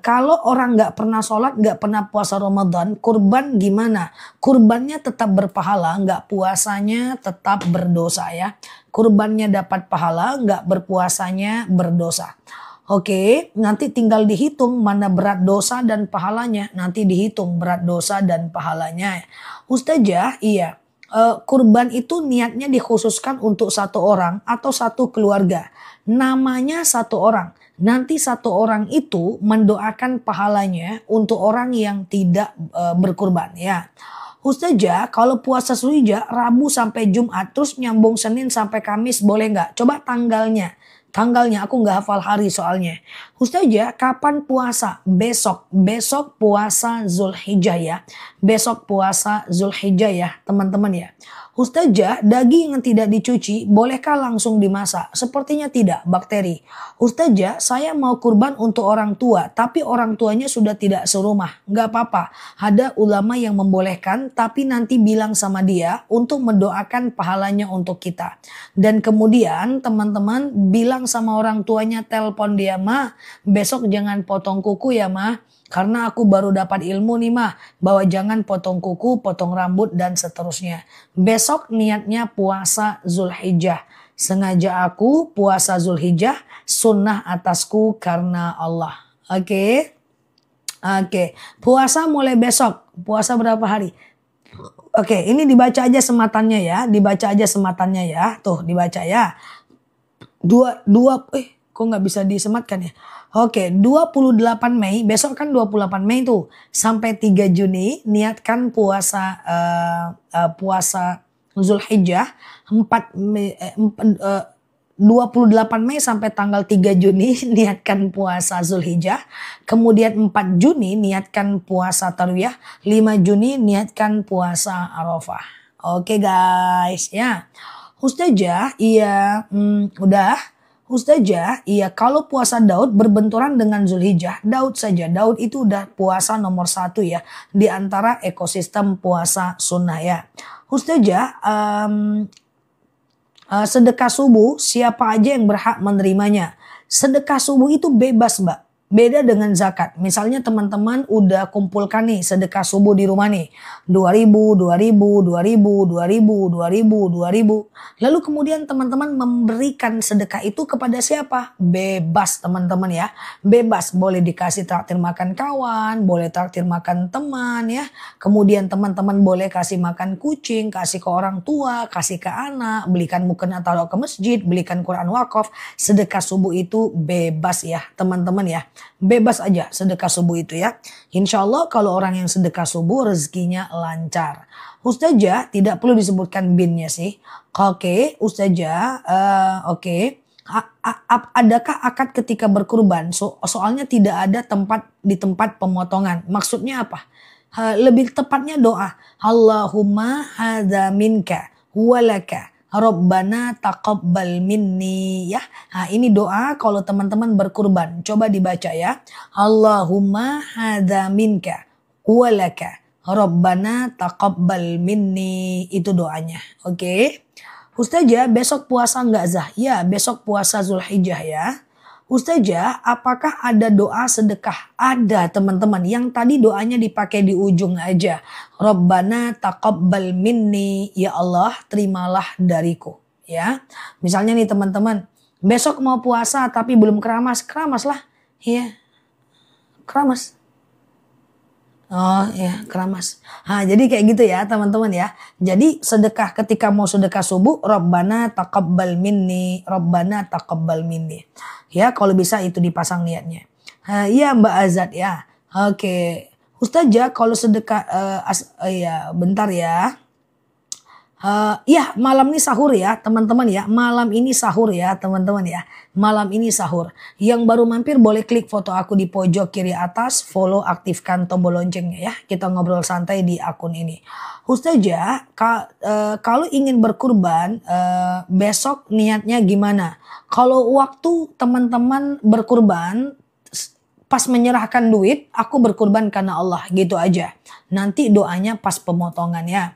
kalau orang nggak pernah sholat, nggak pernah puasa Ramadan, kurban gimana? Kurbannya tetap berpahala, nggak puasanya tetap berdosa ya. Kurbannya dapat pahala, nggak berpuasanya berdosa. Oke, nanti tinggal dihitung mana berat dosa dan pahalanya. Nanti dihitung berat dosa dan pahalanya. Ustazah, iya. Kurban itu niatnya dikhususkan untuk satu orang atau satu keluarga. Namanya satu orang. Nanti satu orang itu mendoakan pahalanya untuk orang yang tidak berkurban ya. Ustazah, kalau puasa Zulhijjah Rabu sampai Jumat terus nyambung Senin sampai Kamis boleh nggak? Coba tanggalnya. Tanggalnya aku nggak hafal hari soalnya. Ustazah, kapan puasa? Besok puasa Zulhijjah ya. Besok puasa Zulhijjah ya teman-teman ya. Ustazah, daging yang tidak dicuci bolehkah langsung dimasak? Sepertinya tidak, bakteri. Ustazah, saya mau kurban untuk orang tua, tapi orang tuanya sudah tidak serumah. Nggak apa-apa, ada ulama yang membolehkan, tapi nanti bilang sama dia untuk mendoakan pahalanya untuk kita. Dan kemudian teman-teman bilang bilang sama orang tuanya, telepon dia, "Ma, besok jangan potong kuku ya, Ma. Karena aku baru dapat ilmu nih, Ma, bahwa jangan potong kuku, potong rambut dan seterusnya. Besok niatnya puasa Zulhijjah. Sengaja aku puasa Zulhijjah, sunnah atasku karena Allah." Oke. Oke, puasa mulai besok. Puasa berapa hari? Oke, ini dibaca aja sematannya ya, dibaca aja sematannya ya. Tuh, dibaca ya. Kok nggak bisa disematkan ya? Oke, 28 Mei, besok kan 28 Mei tuh. Sampai 3 Juni niatkan puasa Zulhijjah 28 Mei sampai tanggal 3 Juni niatkan puasa Zulhijjah. Kemudian 4 Juni niatkan puasa Tarwiyah. 5 Juni niatkan puasa Arafah. Oke guys ya. Ustazah, iya udah. Ustazah, iya kalau puasa Daud berbenturan dengan Zulhijjah. Daud saja, Daud itu udah puasa nomor 1 ya. Di antara ekosistem puasa sunnah ya. Ustazah, sedekah subuh siapa aja yang berhak menerimanya. Sedekah subuh itu bebas Mbak. Beda dengan zakat. Misalnya teman-teman udah kumpulkan nih sedekah subuh di rumah nih. 2.000, 2.000, 2.000, 2.000, 2.000, 2.000. Lalu kemudian teman-teman memberikan sedekah itu kepada siapa? Bebas teman-teman ya. Bebas, boleh dikasih traktir makan kawan, boleh traktir makan teman ya. Kemudian teman-teman boleh kasih makan kucing, kasih ke orang tua, kasih ke anak, belikan mukena taruh ke masjid, belikan Quran wakaf. Sedekah subuh itu bebas ya teman-teman ya. Bebas aja sedekah subuh itu ya. Insya Allah kalau orang yang sedekah subuh rezekinya lancar. Ustazah tidak perlu disebutkan binnya sih. Oke, Ustazah, oke. Adakah akad ketika berkurban? Soalnya tidak ada di tempat pemotongan. Maksudnya apa? Lebih tepatnya doa. Allahumma hadza minka walaka. Rabbana taqabbal minni ya. Nah, ini doa kalau teman-teman berkurban. Coba dibaca ya. Allahumma hadza minka walaka. Rabbana taqabbal minni. Itu doanya. Oke. Ustazah, besok puasa enggak Zah? Ya, besok puasa Zulhijjah ya. Ustazah, apakah ada doa sedekah? Ada teman-teman. Yang tadi doanya dipakai di ujung aja. Rabbana taqabbal minni. Ya Allah, terimalah dariku. Ya, misalnya nih teman-teman. Besok mau puasa tapi belum keramas. Keramas lah. Ya, keramas. Oh ya, keramas. Nah, jadi kayak gitu ya teman-teman ya. Jadi sedekah ketika mau sedekah subuh, Rabbana taqabbal minni, Rabbana taqabbal minni. Ya, kalau bisa itu dipasang niatnya. Iya Mbak Azad ya. Oke. Ustazah kalau sedekah ya bentar ya. Ya malam ini sahur ya teman-teman ya. Malam ini sahur ya teman-teman ya. Malam ini sahur. Yang baru mampir boleh klik foto aku di pojok kiri atas. Follow, aktifkan tombol loncengnya ya. Kita ngobrol santai di akun ini. Ustazah kalau ingin berkurban besok niatnya gimana? Kalau waktu teman-teman berkurban pas menyerahkan duit aku berkurban karena Allah gitu aja. Nanti doanya pas pemotongan ya.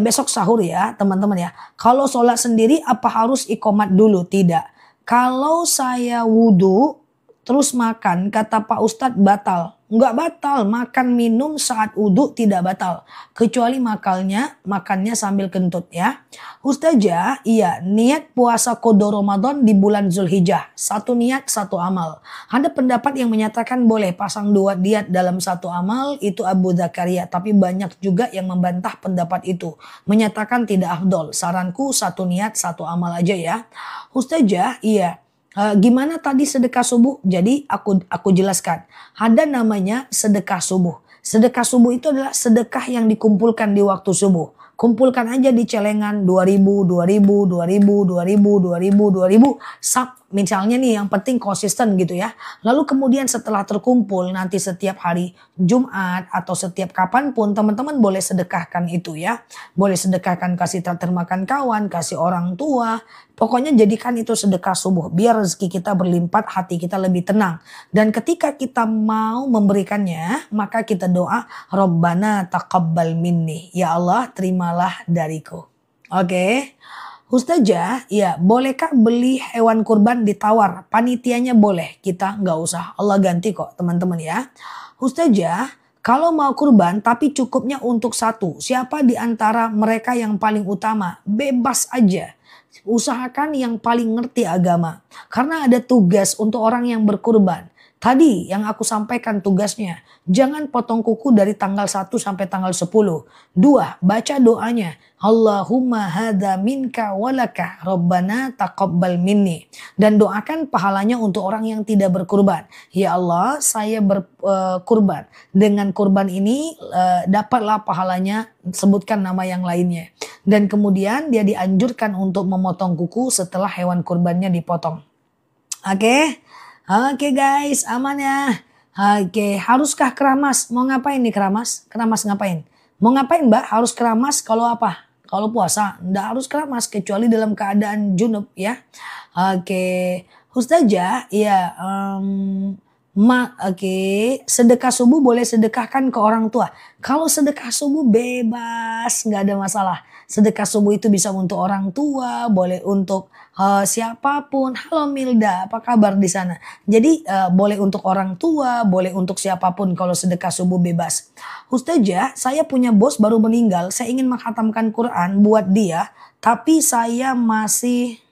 Besok sahur ya teman-teman ya. Kalau sholat sendiri apa harus iqomat dulu? Tidak. Kalau saya wudhu terus makan kata Pak Ustadz batal. Enggak batal. Makan minum saat wudhu tidak batal. Kecuali makannya sambil kentut ya. Ustazah, iya niat puasa qada Ramadan di bulan Zulhijjah. Satu niat satu amal. Ada pendapat yang menyatakan boleh pasang 2 diat dalam satu amal. Itu Abu Zakaria. Tapi banyak juga yang membantah pendapat itu. Menyatakan tidak afdol. Saranku satu niat satu amal aja ya. Ustazah, iya. Gimana tadi sedekah subuh? Jadi aku jelaskan. Ada namanya sedekah subuh. Sedekah subuh itu adalah sedekah yang dikumpulkan di waktu subuh. Kumpulkan aja di celengan 2.000, 2.000, 2.000, 2.000, 2.000, 2.000. Misalnya nih yang penting konsisten gitu ya. Lalu kemudian setelah terkumpul nanti setiap hari Jumat atau setiap kapanpun teman-teman boleh sedekahkan itu ya. Boleh sedekahkan kasih traktir makan kawan, kasih orang tua. Pokoknya jadikan itu sedekah subuh. Biar rezeki kita berlimpah, hati kita lebih tenang. Dan ketika kita mau memberikannya, maka kita doa, Rabbana taqabbal minni. Ya Allah, terimalah dariku. Oke. Ustazah, ya bolehkah beli hewan kurban ditawar? Panitianya boleh, kita nggak usah. Allah ganti kok teman-teman ya. Ustazah, kalau mau kurban tapi cukupnya untuk satu. Siapa di antara mereka yang paling utama? Bebas aja. Usahakan yang paling ngerti agama. Karena ada tugas untuk orang yang berkurban. Tadi yang aku sampaikan tugasnya, jangan potong kuku dari tanggal 1 sampai tanggal 10. 2, baca doanya. Allahumma hadza minka walaka Rabbana taqabbal minni. Dan doakan pahalanya untuk orang yang tidak berkurban. Ya Allah, saya berkurban. Dengan kurban ini dapatlah pahalanya, sebutkan nama yang lainnya. Dan kemudian dia dianjurkan untuk memotong kuku setelah hewan kurbannya dipotong. Oke? Oke guys, aman ya. Oke, haruskah keramas? Mau ngapain nih keramas? Keramas ngapain? Mau ngapain mbak? Harus keramas kalau apa? Kalau puasa, nggak harus keramas kecuali dalam keadaan junub ya. Oke, Ustazah, ya, sedekah subuh boleh sedekahkan ke orang tua. Kalau sedekah subuh bebas, nggak ada masalah. Sedekah subuh itu bisa untuk orang tua, boleh untuk siapapun. Halo Milda, apa kabar di sana? Jadi boleh untuk orang tua, boleh untuk siapapun kalau sedekah subuh bebas. Ustazah, saya punya bos baru meninggal, saya ingin menghatamkan Quran buat dia, tapi saya masih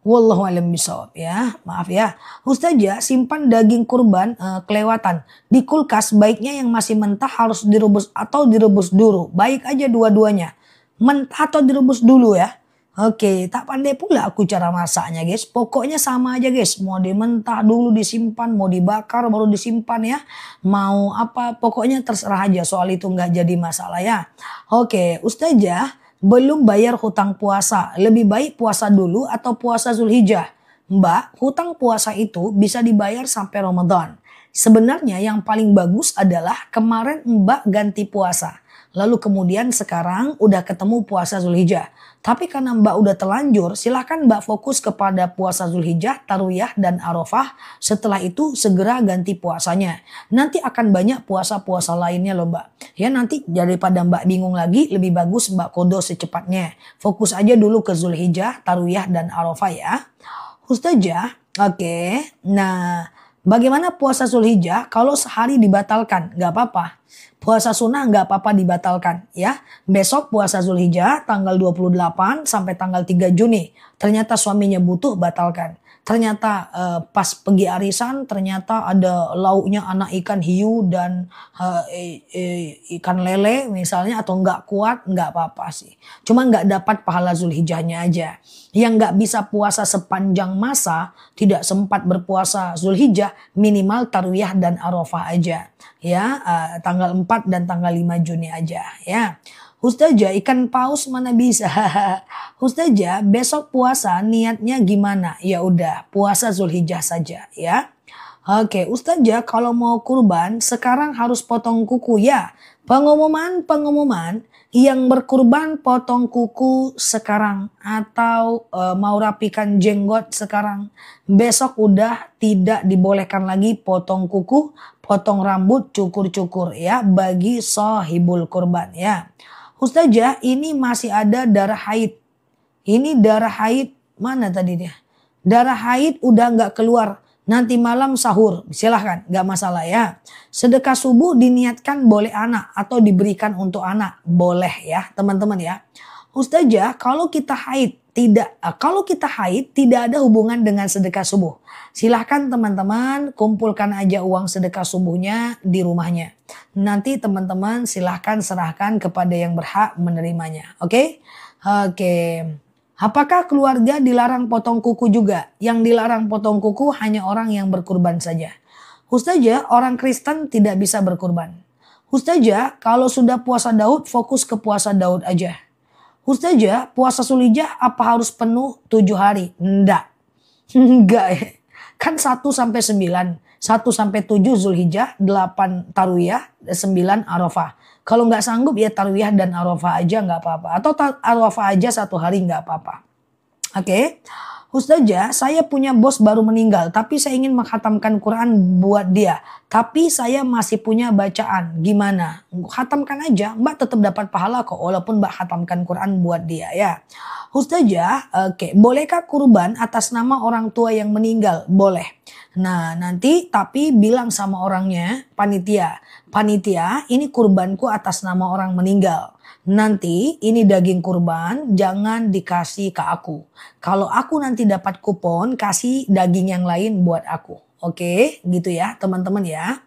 wallahu a'lam bishawab ya. Maaf ya. Ustazah, simpan daging kurban kelewatan di kulkas, baiknya yang masih mentah harus direbus atau direbus dulu. Baik aja dua-duanya. Mentah atau direbus dulu ya. Oke, tak pandai pula aku cara masaknya guys. Pokoknya sama aja guys. Mau dimentah dulu disimpan, mau dibakar baru disimpan ya. Mau apa, pokoknya terserah aja, soal itu nggak jadi masalah ya. Oke, Ustazah, belum bayar hutang puasa. Lebih baik puasa dulu atau puasa Zulhijjah? Mbak, hutang puasa itu bisa dibayar sampai Ramadan. Sebenarnya yang paling bagus adalah kemarin Mbak ganti puasa. Lalu kemudian sekarang udah ketemu puasa Zulhijjah. Tapi karena Mbak udah terlanjur, silahkan Mbak fokus kepada puasa Zulhijjah, Tarwiyah, dan Arafah. Setelah itu segera ganti puasanya. Nanti akan banyak puasa-puasa lainnya loh Mbak. Ya nanti daripada Mbak bingung lagi, lebih bagus Mbak kodo secepatnya. Fokus aja dulu ke Zulhijjah, Tarwiyah, dan Arafah ya. Ustazah, oke. Nah, bagaimana puasa Zulhijjah kalau sehari dibatalkan? Gak apa-apa. Puasa sunnah nggak apa-apa dibatalkan ya. Besok puasa Zulhijjah tanggal 28 sampai tanggal 3 Juni. Ternyata suaminya butuh, batalkan. Ternyata pas pergi arisan ternyata ada lauknya anak ikan hiu dan ikan lele misalnya, atau nggak kuat, nggak apa-apa sih. Cuma nggak dapat pahala Zulhijjahnya aja. Yang nggak bisa puasa sepanjang masa, tidak sempat berpuasa Zulhijjah, minimal Tarwiyah dan Arafah aja. Ya, tanggal 4 dan tanggal 5 Juni aja ya. Ustazah, ikan paus mana bisa? Ustazah, besok puasa niatnya gimana? Ya udah, puasa Zulhijjah saja ya. Oke, Ustazah, kalau mau kurban sekarang harus potong kuku ya. Pengumuman yang berkurban potong kuku sekarang atau mau rapikan jenggot sekarang. Besok udah tidak dibolehkan lagi potong kuku, potong rambut, cukur-cukur ya bagi sahibul kurban ya. Ustazah, ini masih ada darah haid. Ini darah haid mana tadi dia? Darah haid udah nggak keluar. Nanti malam sahur, silahkan, nggak masalah ya. Sedekah subuh diniatkan boleh anak atau diberikan untuk anak, boleh ya teman-teman ya. Ustazah, kalau kita haid tidak ada hubungan dengan sedekah subuh. Silahkan teman-teman kumpulkan aja uang sedekah subuhnya di rumahnya. Nanti teman-teman silahkan serahkan kepada yang berhak menerimanya. Oke? Oke. Apakah keluarga dilarang potong kuku juga? Yang dilarang potong kuku hanya orang yang berkurban saja. Ustazah, orang Kristen tidak bisa berkurban. Ustazah, kalau sudah puasa Daud, fokus ke puasa Daud aja. Ustazah, puasa Zulhijjah apa harus penuh 7 hari? Enggak. Enggak. Kan 1 sampai 9. 1 sampai 7 Zulhijjah, 8 Tarwiyah, 9 Arafah. Kalau nggak sanggup ya Tarwiyah dan Arafah aja nggak apa-apa. Atau Arafah aja 1 hari nggak apa-apa. Oke. Ustazah, saya punya bos baru meninggal, tapi saya ingin menghatamkan Quran buat dia. Tapi saya masih punya bacaan. Gimana? Hatamkan aja, Mbak tetap dapat pahala kok, walaupun Mbak hatamkan Quran buat dia ya. Ustazah, oke, bolehkah kurban atas nama orang tua yang meninggal? Boleh. Nah, nanti tapi bilang sama orangnya, panitia. Panitia, ini kurbanku atas nama orang meninggal. Nanti ini daging kurban jangan dikasih ke aku. Kalau aku nanti dapat kupon, kasih daging yang lain buat aku. Oke, gitu ya teman-teman ya.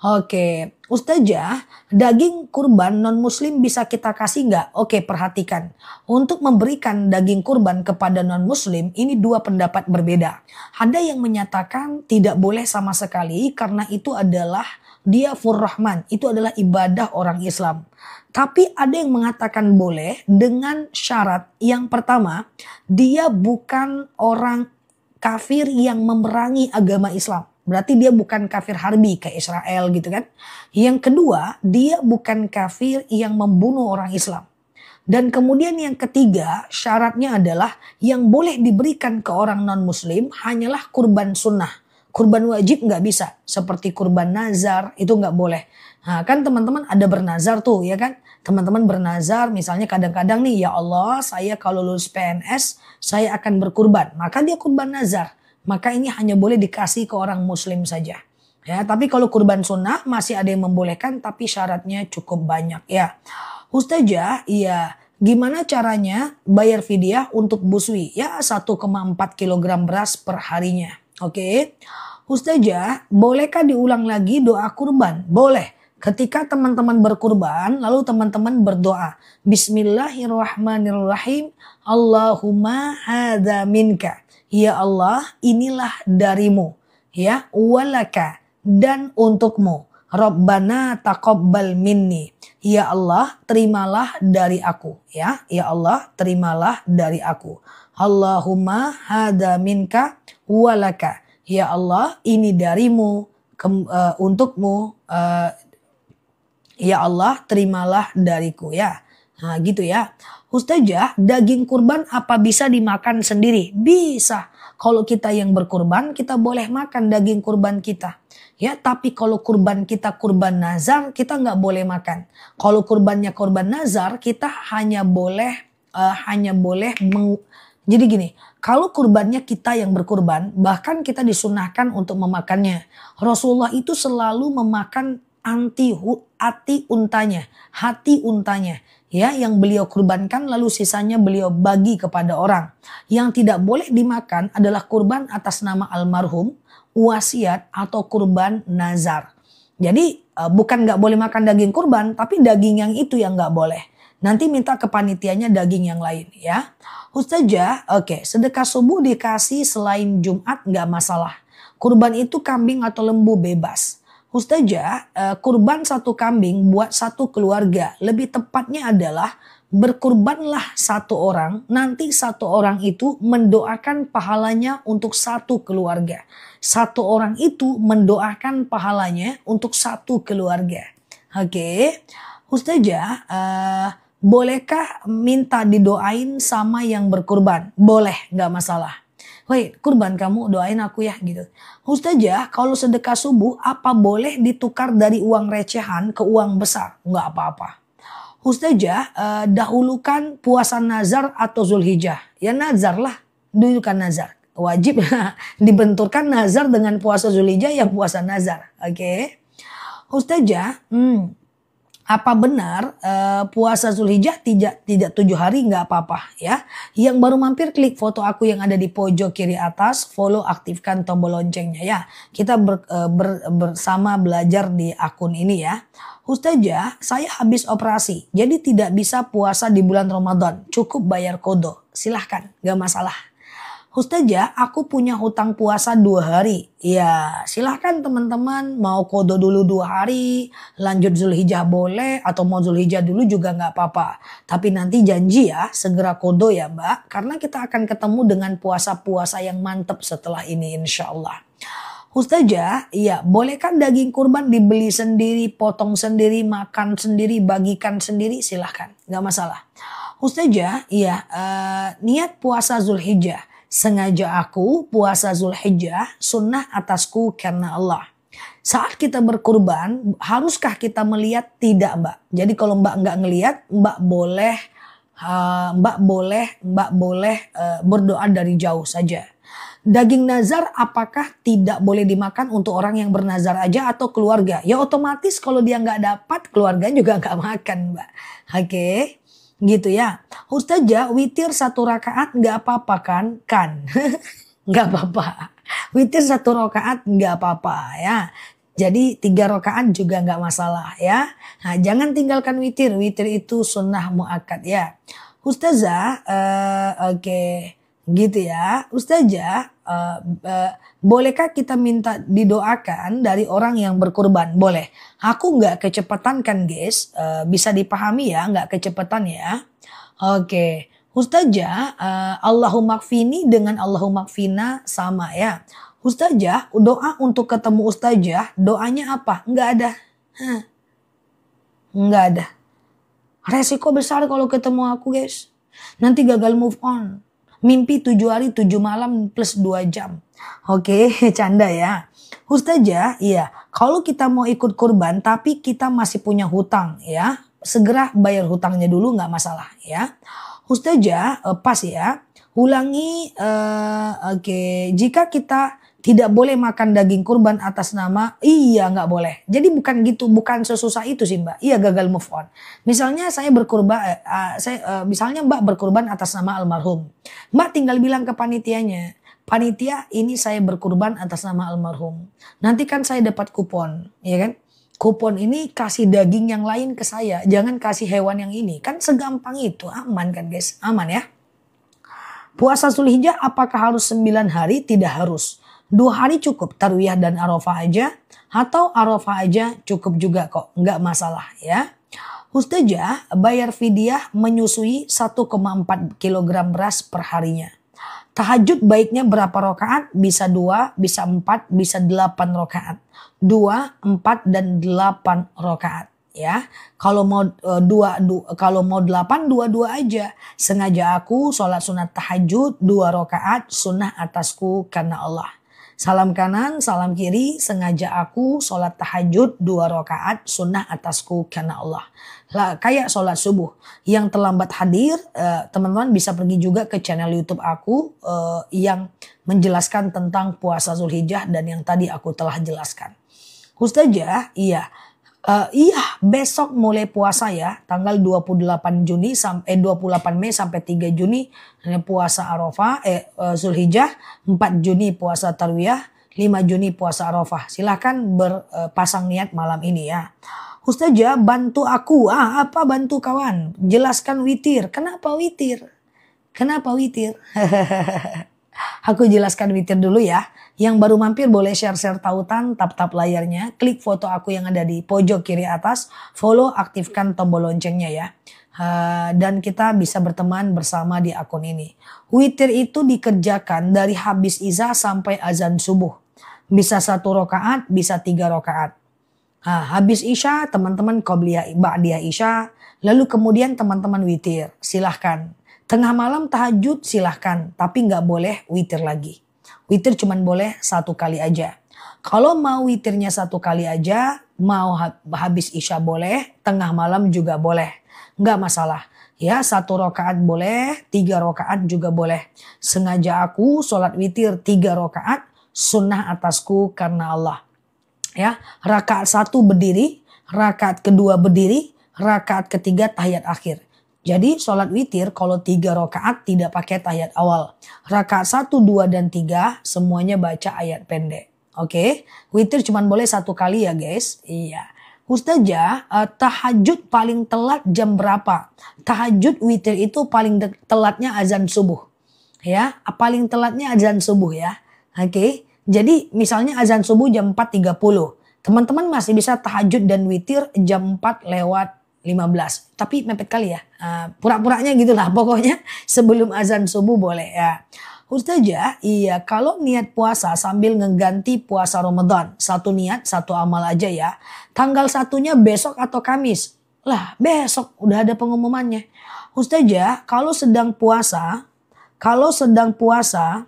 Oke, Ustazah, daging kurban non muslim bisa kita kasih nggak? Oke, perhatikan. Untuk memberikan daging kurban kepada non muslim, ini dua pendapat berbeda. Ada yang menyatakan tidak boleh sama sekali karena itu adalah dia Rahman, itu adalah ibadah orang Islam. Tapi ada yang mengatakan boleh dengan syarat yang pertama, dia bukan orang kafir yang memerangi agama Islam. Berarti dia bukan kafir harbi kayak Israel gitu kan. Yang kedua, dia bukan kafir yang membunuh orang Islam. Dan kemudian yang ketiga, syaratnya adalah yang boleh diberikan ke orang non muslim hanyalah kurban sunnah. Kurban wajib nggak bisa, seperti kurban nazar itu nggak boleh. Nah kan teman-teman ada bernazar tuh ya kan. Teman-teman bernazar misalnya kadang-kadang nih, ya Allah saya kalau lulus PNS saya akan berkurban. Maka dia kurban nazar. Maka ini hanya boleh dikasih ke orang muslim saja. Ya, tapi kalau kurban sunnah masih ada yang membolehkan tapi syaratnya cukup banyak ya. Ustazah, iya, gimana caranya bayar fidyah untuk busui? Ya 1,4 kilogram beras per harinya. Oke. Ustazah, bolehkah diulang lagi doa kurban? Boleh. Ketika teman-teman berkurban, lalu teman-teman berdoa. Bismillahirrahmanirrahim. Allahumma hadza minka. Ya Allah, inilah darimu. Ya, walaka, dan untukmu. Rabbana taqabbal minni. Ya Allah, terimalah dari aku. Ya Allah, terimalah dari aku. Allahumma hadza minka walaka. Ya Allah, ini darimu, untukmu. Ya Allah, terimalah dariku ya. Nah gitu ya. Ustazah, daging kurban apa bisa dimakan sendiri? Bisa. Kalau kita yang berkurban, kita boleh makan daging kurban kita. Ya, tapi kalau kurban kita kurban nazar, kita nggak boleh makan. Kalau kurbannya kurban nazar, kita hanya boleh jadi gini, kalau kurbannya kita yang berkurban, bahkan kita disunahkan untuk memakannya. Rasulullah itu selalu memakan hati untanya ya, yang beliau kurbankan lalu sisanya beliau bagi kepada orang. Yang tidak boleh dimakan adalah kurban atas nama almarhum, wasiat atau kurban nazar. Jadi bukan nggak boleh makan daging kurban, tapi daging yang itu yang nggak boleh. Nanti minta ke panitianya daging yang lain ya. Ustazah, oke, sedekah subuh dikasih selain Jumat nggak masalah. Kurban itu kambing atau lembu bebas. Ustazah, kurban satu kambing buat satu keluarga. Lebih tepatnya adalah berkurbanlah satu orang. Nanti satu orang itu mendoakan pahalanya untuk satu keluarga. Satu orang itu mendoakan pahalanya untuk satu keluarga. Oke. Ustazah, bolehkah minta didoain sama yang berkurban? Boleh, gak masalah. Woi, kurban kamu doain aku ya gitu. Ustazah, kalau sedekah subuh apa boleh ditukar dari uang recehan ke uang besar? Enggak apa-apa. Ustazah, dahulukan puasa nazar atau Zulhijjah? Ya nazar lah, dahulukan nazar. Wajib dibenturkan nazar dengan puasa Zulhijjah yang puasa nazar. Oke. Ustazah, apa benar puasa Zulhijjah tidak 7 hari nggak apa-apa ya. Yang baru mampir klik foto aku yang ada di pojok kiri atas, follow, aktifkan tombol loncengnya ya. Kita bersama belajar di akun ini ya. Ustazah, saya habis operasi jadi tidak bisa puasa di bulan Ramadan, cukup bayar kodo. Silahkan, nggak masalah. Ustazah, aku punya hutang puasa 2 hari. Ya silahkan teman-teman, mau kodo dulu 2 hari, lanjut Zulhijjah boleh, atau mau Zulhijjah dulu juga nggak apa-apa. Tapi nanti janji ya, segera kodo ya Mbak, karena kita akan ketemu dengan puasa-puasa yang mantap setelah ini insya Allah. Ustazah, ya bolehkan daging kurban dibeli sendiri, potong sendiri, makan sendiri, bagikan sendiri? Silahkan, nggak masalah. Ustazah, ya niat puasa Zulhijjah. Sengaja aku puasa Zulhijjah sunnah atasku karena Allah. Saat kita berkurban, haruskah kita melihat? Tidak, Mbak. Jadi kalau Mbak nggak ngelihat, Mbak boleh berdoa dari jauh saja. Daging nazar apakah tidak boleh dimakan untuk orang yang bernazar aja atau keluarga? Ya otomatis kalau dia nggak dapat, keluarga juga nggak makan, Mbak. Oke, gitu ya. Ustazah, witir 1 rakaat nggak apa-apa kan? Nggak apa-apa. Witir 1 rakaat nggak apa-apa ya. Jadi 3 rakaat juga nggak masalah ya. Nah, jangan tinggalkan witir. Witir itu sunnah muakkad ya. Ustazah, oke. Gitu ya. Ustazah, bolehkah kita minta didoakan dari orang yang berkurban? Boleh. Aku nggak kecepatan kan guys. Bisa dipahami ya, nggak kecepatan ya. Oke. Ustazah, Allahumma kfini dengan Allahumma kfina sama ya. Ustazah, doa untuk ketemu Ustazah, doanya apa? Nggak ada. Nggak ada. Resiko besar kalau ketemu aku guys. Nanti gagal move on. Mimpi 7 hari 7 malam plus 2 jam. Oke, canda ya. Ustazah, iya. Kalau kita mau ikut kurban tapi kita masih punya hutang ya. Segera bayar hutangnya dulu nggak masalah ya. Ustazah, pas ya. Ulangi, oke. Jika kita tidak boleh makan daging kurban atas nama, iya nggak boleh. Jadi bukan gitu, bukan sesusah itu sih Mbak. Iya gagal move on. Misalnya saya berkurban, misalnya Mbak berkurban atas nama almarhum. Mbak tinggal bilang ke panitianya, panitia ini saya berkurban atas nama almarhum. Nanti kan saya dapat kupon, ya kan? Kupon ini kasih daging yang lain ke saya, jangan kasih hewan yang ini. Kan segampang itu, aman kan guys, aman ya. Puasa Zulhijjah apakah harus 9 hari? Tidak harus. 2 hari cukup, tarwiyah dan arafah aja. Atau arafah aja cukup juga kok, nggak masalah ya. Ustazah, bayar fidyah menyusui 1,4 kg beras per harinya. Tahajud baiknya berapa rakaat? Bisa 2, bisa 4, bisa 8 rakaat. 2, 4 dan 8 rakaat ya. Kalau mau 8 2 aja. Sengaja aku sholat sunat tahajud 2 rakaat sunnah atasku karena Allah. Salam kanan, salam kiri, sengaja aku sholat tahajud 2 rakaat sunnah atasku karena Allah. Lah, kayak sholat subuh. Yang terlambat hadir, teman-teman bisa pergi juga ke channel YouTube aku yang menjelaskan tentang puasa Zulhijjah dan yang tadi aku telah jelaskan. Ustazah, iya. Besok mulai puasa ya, tanggal 28 Mei sampai 3 Juni puasa Arafah, Zulhijjah, 4 Juni puasa Tarwiyah, 5 Juni puasa Arafah. Silahkan berpasang niat malam ini ya. Ustazah, bantu aku. Apa bantu kawan? Jelaskan witir. Kenapa witir? Kenapa witir? Aku jelaskan witir dulu ya. Yang baru mampir boleh share-share tautan, tap-tap layarnya, klik foto aku yang ada di pojok kiri atas, follow, aktifkan tombol loncengnya ya. Dan kita bisa berteman bersama di akun ini. Witir itu dikerjakan dari habis isya sampai azan subuh. Bisa 1 rakaat, bisa 3 rakaat. Habis isya teman-teman qobliyah ba'diyah isya, lalu kemudian teman-teman witir, silahkan. Tengah malam tahajud silahkan, tapi nggak boleh witir lagi. Witir cuman boleh 1 kali aja. Kalau mau witirnya 1 kali aja, mau habis isya boleh, tengah malam juga boleh. Nggak masalah. Ya 1 rakaat boleh, 3 rakaat juga boleh. Sengaja aku sholat witir 3 rakaat, sunnah atasku karena Allah. Ya, rakaat 1 berdiri, rakaat kedua berdiri, rakaat ketiga tahiyat akhir. Jadi sholat witir kalau 3 rakaat tidak pakai tahiyat awal. Rakaat 1, 2, dan 3 semuanya baca ayat pendek. Oke, witir cuma boleh 1 kali ya guys. Iya. Ustazah, tahajud paling telat jam berapa? Tahajud witir itu paling telatnya azan subuh. Ya, paling telatnya azan subuh ya. Oke, jadi misalnya azan subuh jam 4.30. Teman-teman masih bisa tahajud dan witir jam 4:15. Tapi mepet kali ya. Pura-puranya gitulah. Pokoknya sebelum azan subuh boleh ya. Ustazah, iya kalau niat puasa sambil ngeganti puasa Ramadan. 1 niat, 1 amal aja ya. Tanggal 1-nya besok atau Kamis? Lah besok udah ada pengumumannya. Ustazah, kalau sedang puasa, kalau sedang puasa,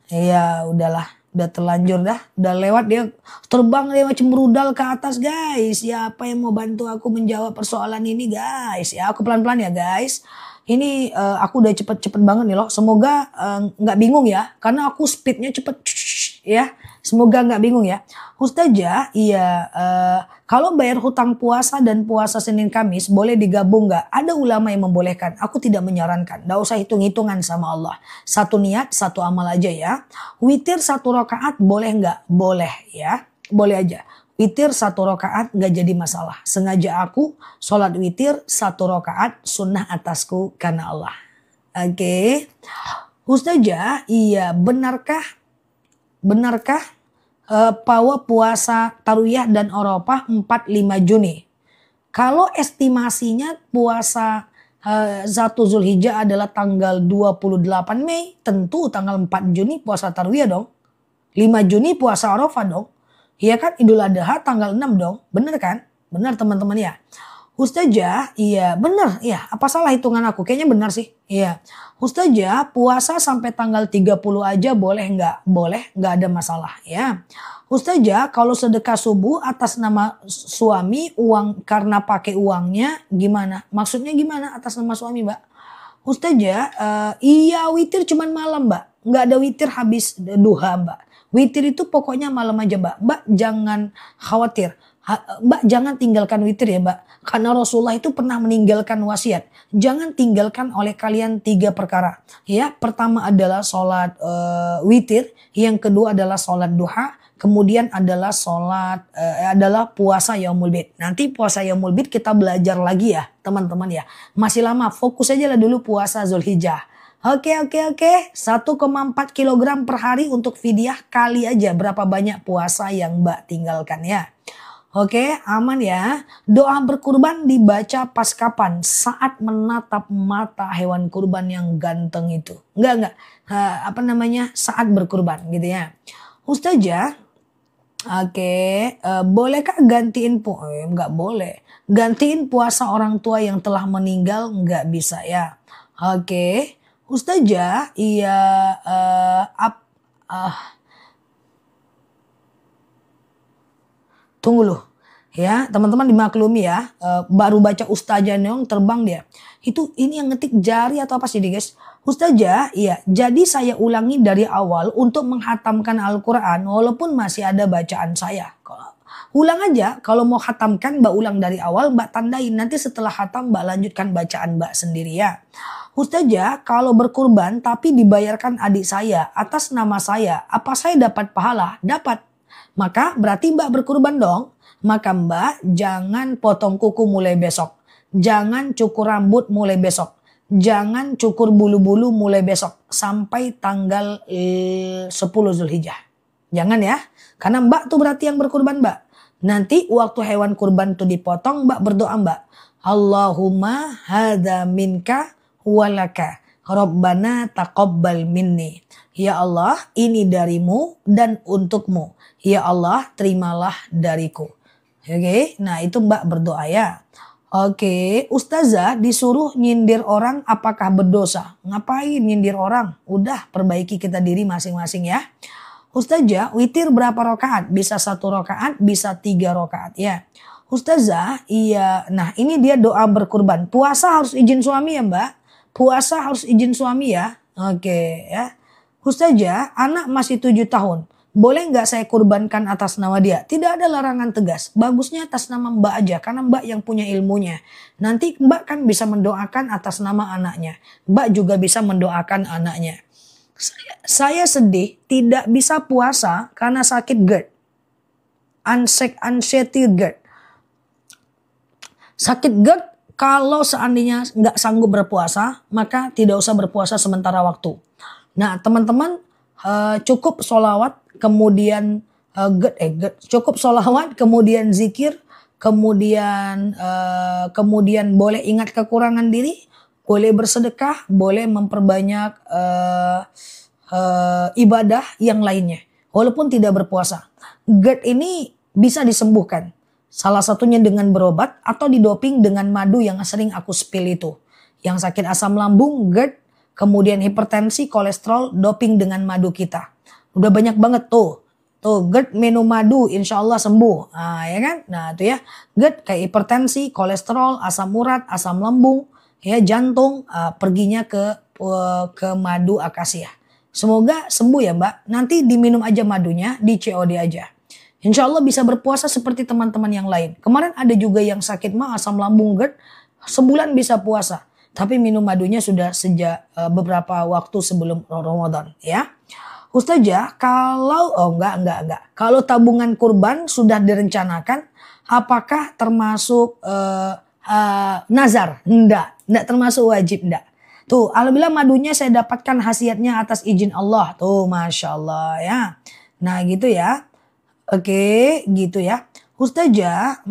ya udahlah, udah terlanjur dah, udah lewat, dia terbang, dia macam rudal ke atas guys. Ya, apa yang mau bantu aku menjawab persoalan ini guys? Ya, aku pelan-pelan ya guys. Ini aku udah cepet-cepet banget nih loh. Semoga nggak bingung ya, karena aku speednya cepet ya. Semoga nggak bingung ya. Ustazah, iya, kalau bayar hutang puasa dan puasa Senin Kamis boleh digabung nggak? Ada ulama yang membolehkan. Aku tidak menyarankan. Nggak usah hitung-hitungan sama Allah. Satu niat, satu amal aja ya. Witir 1 rakaat boleh nggak? Boleh ya. Boleh aja. Witir 1 rakaat nggak jadi masalah. Sengaja aku sholat witir 1 rakaat sunnah atasku karena Allah. Oke. Ustazah, iya, benarkah bahwa puasa Tarwiyah dan Arafah 4-5 Juni? Kalau estimasinya puasa 1 Zulhijjah adalah tanggal 28 Mei, tentu tanggal 4 Juni puasa Tarwiyah dong. 5 Juni puasa Arafah dong. Iya kan, Idul Adha tanggal 6 dong. Bener kan? Bener teman-teman ya. Ustazah, iya bener. Iya, apa salah hitungan aku? Kayaknya benar sih. Iya. Ustazah, puasa sampai tanggal 30 aja boleh nggak? Boleh, nggak ada masalah ya. Ustazah, kalau sedekah subuh atas nama suami, uang karena pakai uangnya gimana? Maksudnya gimana atas nama suami, Mbak? Ustazah, iya witir cuman malam, Mbak. Nggak ada witir habis duha, Mbak. Witir itu pokoknya malam aja, Mbak. Mbak jangan khawatir. Mbak jangan tinggalkan witir ya, Mbak. Karena Rasulullah itu pernah meninggalkan wasiat. Jangan tinggalkan oleh kalian 3 perkara. Ya, pertama adalah sholat witir. Yang kedua adalah sholat duha. Kemudian adalah adalah puasa Yaumul Bid. Nanti puasa Yaumul Bid kita belajar lagi ya, teman-teman ya. Masih lama, fokus aja lah dulu puasa Zulhijjah. Oke. 1,4 kilogram per hari untuk fidyah, kali aja berapa banyak puasa yang Mbak tinggalkan ya. Oke, aman ya. Doa berkurban dibaca pas kapan? Saat menatap mata hewan kurban yang ganteng itu. Enggak. Saat berkurban gitu ya. Ustazah, oke, bolehkah gantiin enggak boleh. Gantiin puasa orang tua yang telah meninggal enggak bisa ya. Oke. Ustazah, iya, tunggu loh. Ya, teman-teman dimaklumi ya. Baru baca Ustazah Neong terbang dia. Ini yang ngetik jari atau apa sih nih guys? Ustazah, iya. Jadi saya ulangi dari awal untuk menghatamkan Al-Quran walaupun masih ada bacaan saya. Ulang aja, kalau mau hatamkan Mbak ulang dari awal, Mbak tandain. Nanti setelah hatam Mbak lanjutkan bacaan Mbak sendiri ya. Ustazah, kalau berkurban tapi dibayarkan adik saya atas nama saya, apa saya dapat pahala? Dapat. Maka berarti Mbak berkurban dong. Maka Mbak jangan potong kuku mulai besok. Jangan cukur rambut mulai besok. Jangan cukur bulu-bulu mulai besok. Sampai tanggal 10 Zulhijjah. Jangan ya. Karena Mbak tuh berarti yang berkurban Mbak. Nanti waktu hewan kurban tuh dipotong, Mbak berdoa Mbak. Allahumma hadza minka walaka. Rabbana taqabbal minni. Ya Allah, ini darimu dan untukmu. Ya Allah, terimalah dariku. Oke, nah itu Mbak berdoa ya. Oke, Ustazah disuruh nyindir orang apakah berdosa? Ngapain nyindir orang? Udah, perbaiki kita diri masing-masing ya. Ustazah, witir berapa rakaat? Bisa 1 rakaat, bisa 3 rakaat ya. Ustazah, iya. Nah ini dia doa berkurban. Puasa harus izin suami ya Mbak. Puasa harus izin suami ya. Oke ya. Ustazah, anak masih 7 tahun. Boleh nggak saya kurbankan atas nama dia? Tidak ada larangan tegas. Bagusnya atas nama Mbak aja. Karena Mbak yang punya ilmunya. Nanti Mbak kan bisa mendoakan atas nama anaknya. Mbak juga bisa mendoakan anaknya. Saya sedih tidak bisa puasa karena sakit GERD. Anxiety GERD. Sakit GERD kalau seandainya nggak sanggup berpuasa, maka tidak usah berpuasa sementara waktu. Nah teman-teman cukup sholawat, kemudian cukup sholawat, kemudian zikir, kemudian boleh ingat kekurangan diri, boleh bersedekah, boleh memperbanyak ibadah yang lainnya, walaupun tidak berpuasa. GERD ini bisa disembuhkan. Salah satunya dengan berobat atau didoping dengan madu yang sering aku spill itu. Yang sakit asam lambung, GERD, kemudian hipertensi, kolesterol, doping dengan madu kita. Udah banyak banget tuh. Tuh GERD minum madu insya Allah sembuh. Nah, ya kan? Nah itu ya. GERD kayak hipertensi, kolesterol, asam urat, asam lambung, ya jantung, perginya ke madu akasia. Semoga sembuh ya Mbak. Nanti diminum aja madunya, di COD aja. Insya Allah bisa berpuasa seperti teman-teman yang lain. Kemarin ada juga yang sakit mah asam lambung GERD, sebulan bisa puasa. Tapi minum madunya sudah sejak beberapa waktu sebelum Ramadan ya. Ustazah, kalau enggak. Kalau tabungan kurban sudah direncanakan, apakah termasuk nazar? Enggak termasuk wajib enggak. Tuh, alhamdulillah madunya saya dapatkan khasiatnya atas izin Allah. Tuh, Masya Allah ya. Nah gitu ya. Oke, gitu ya. Ustazah,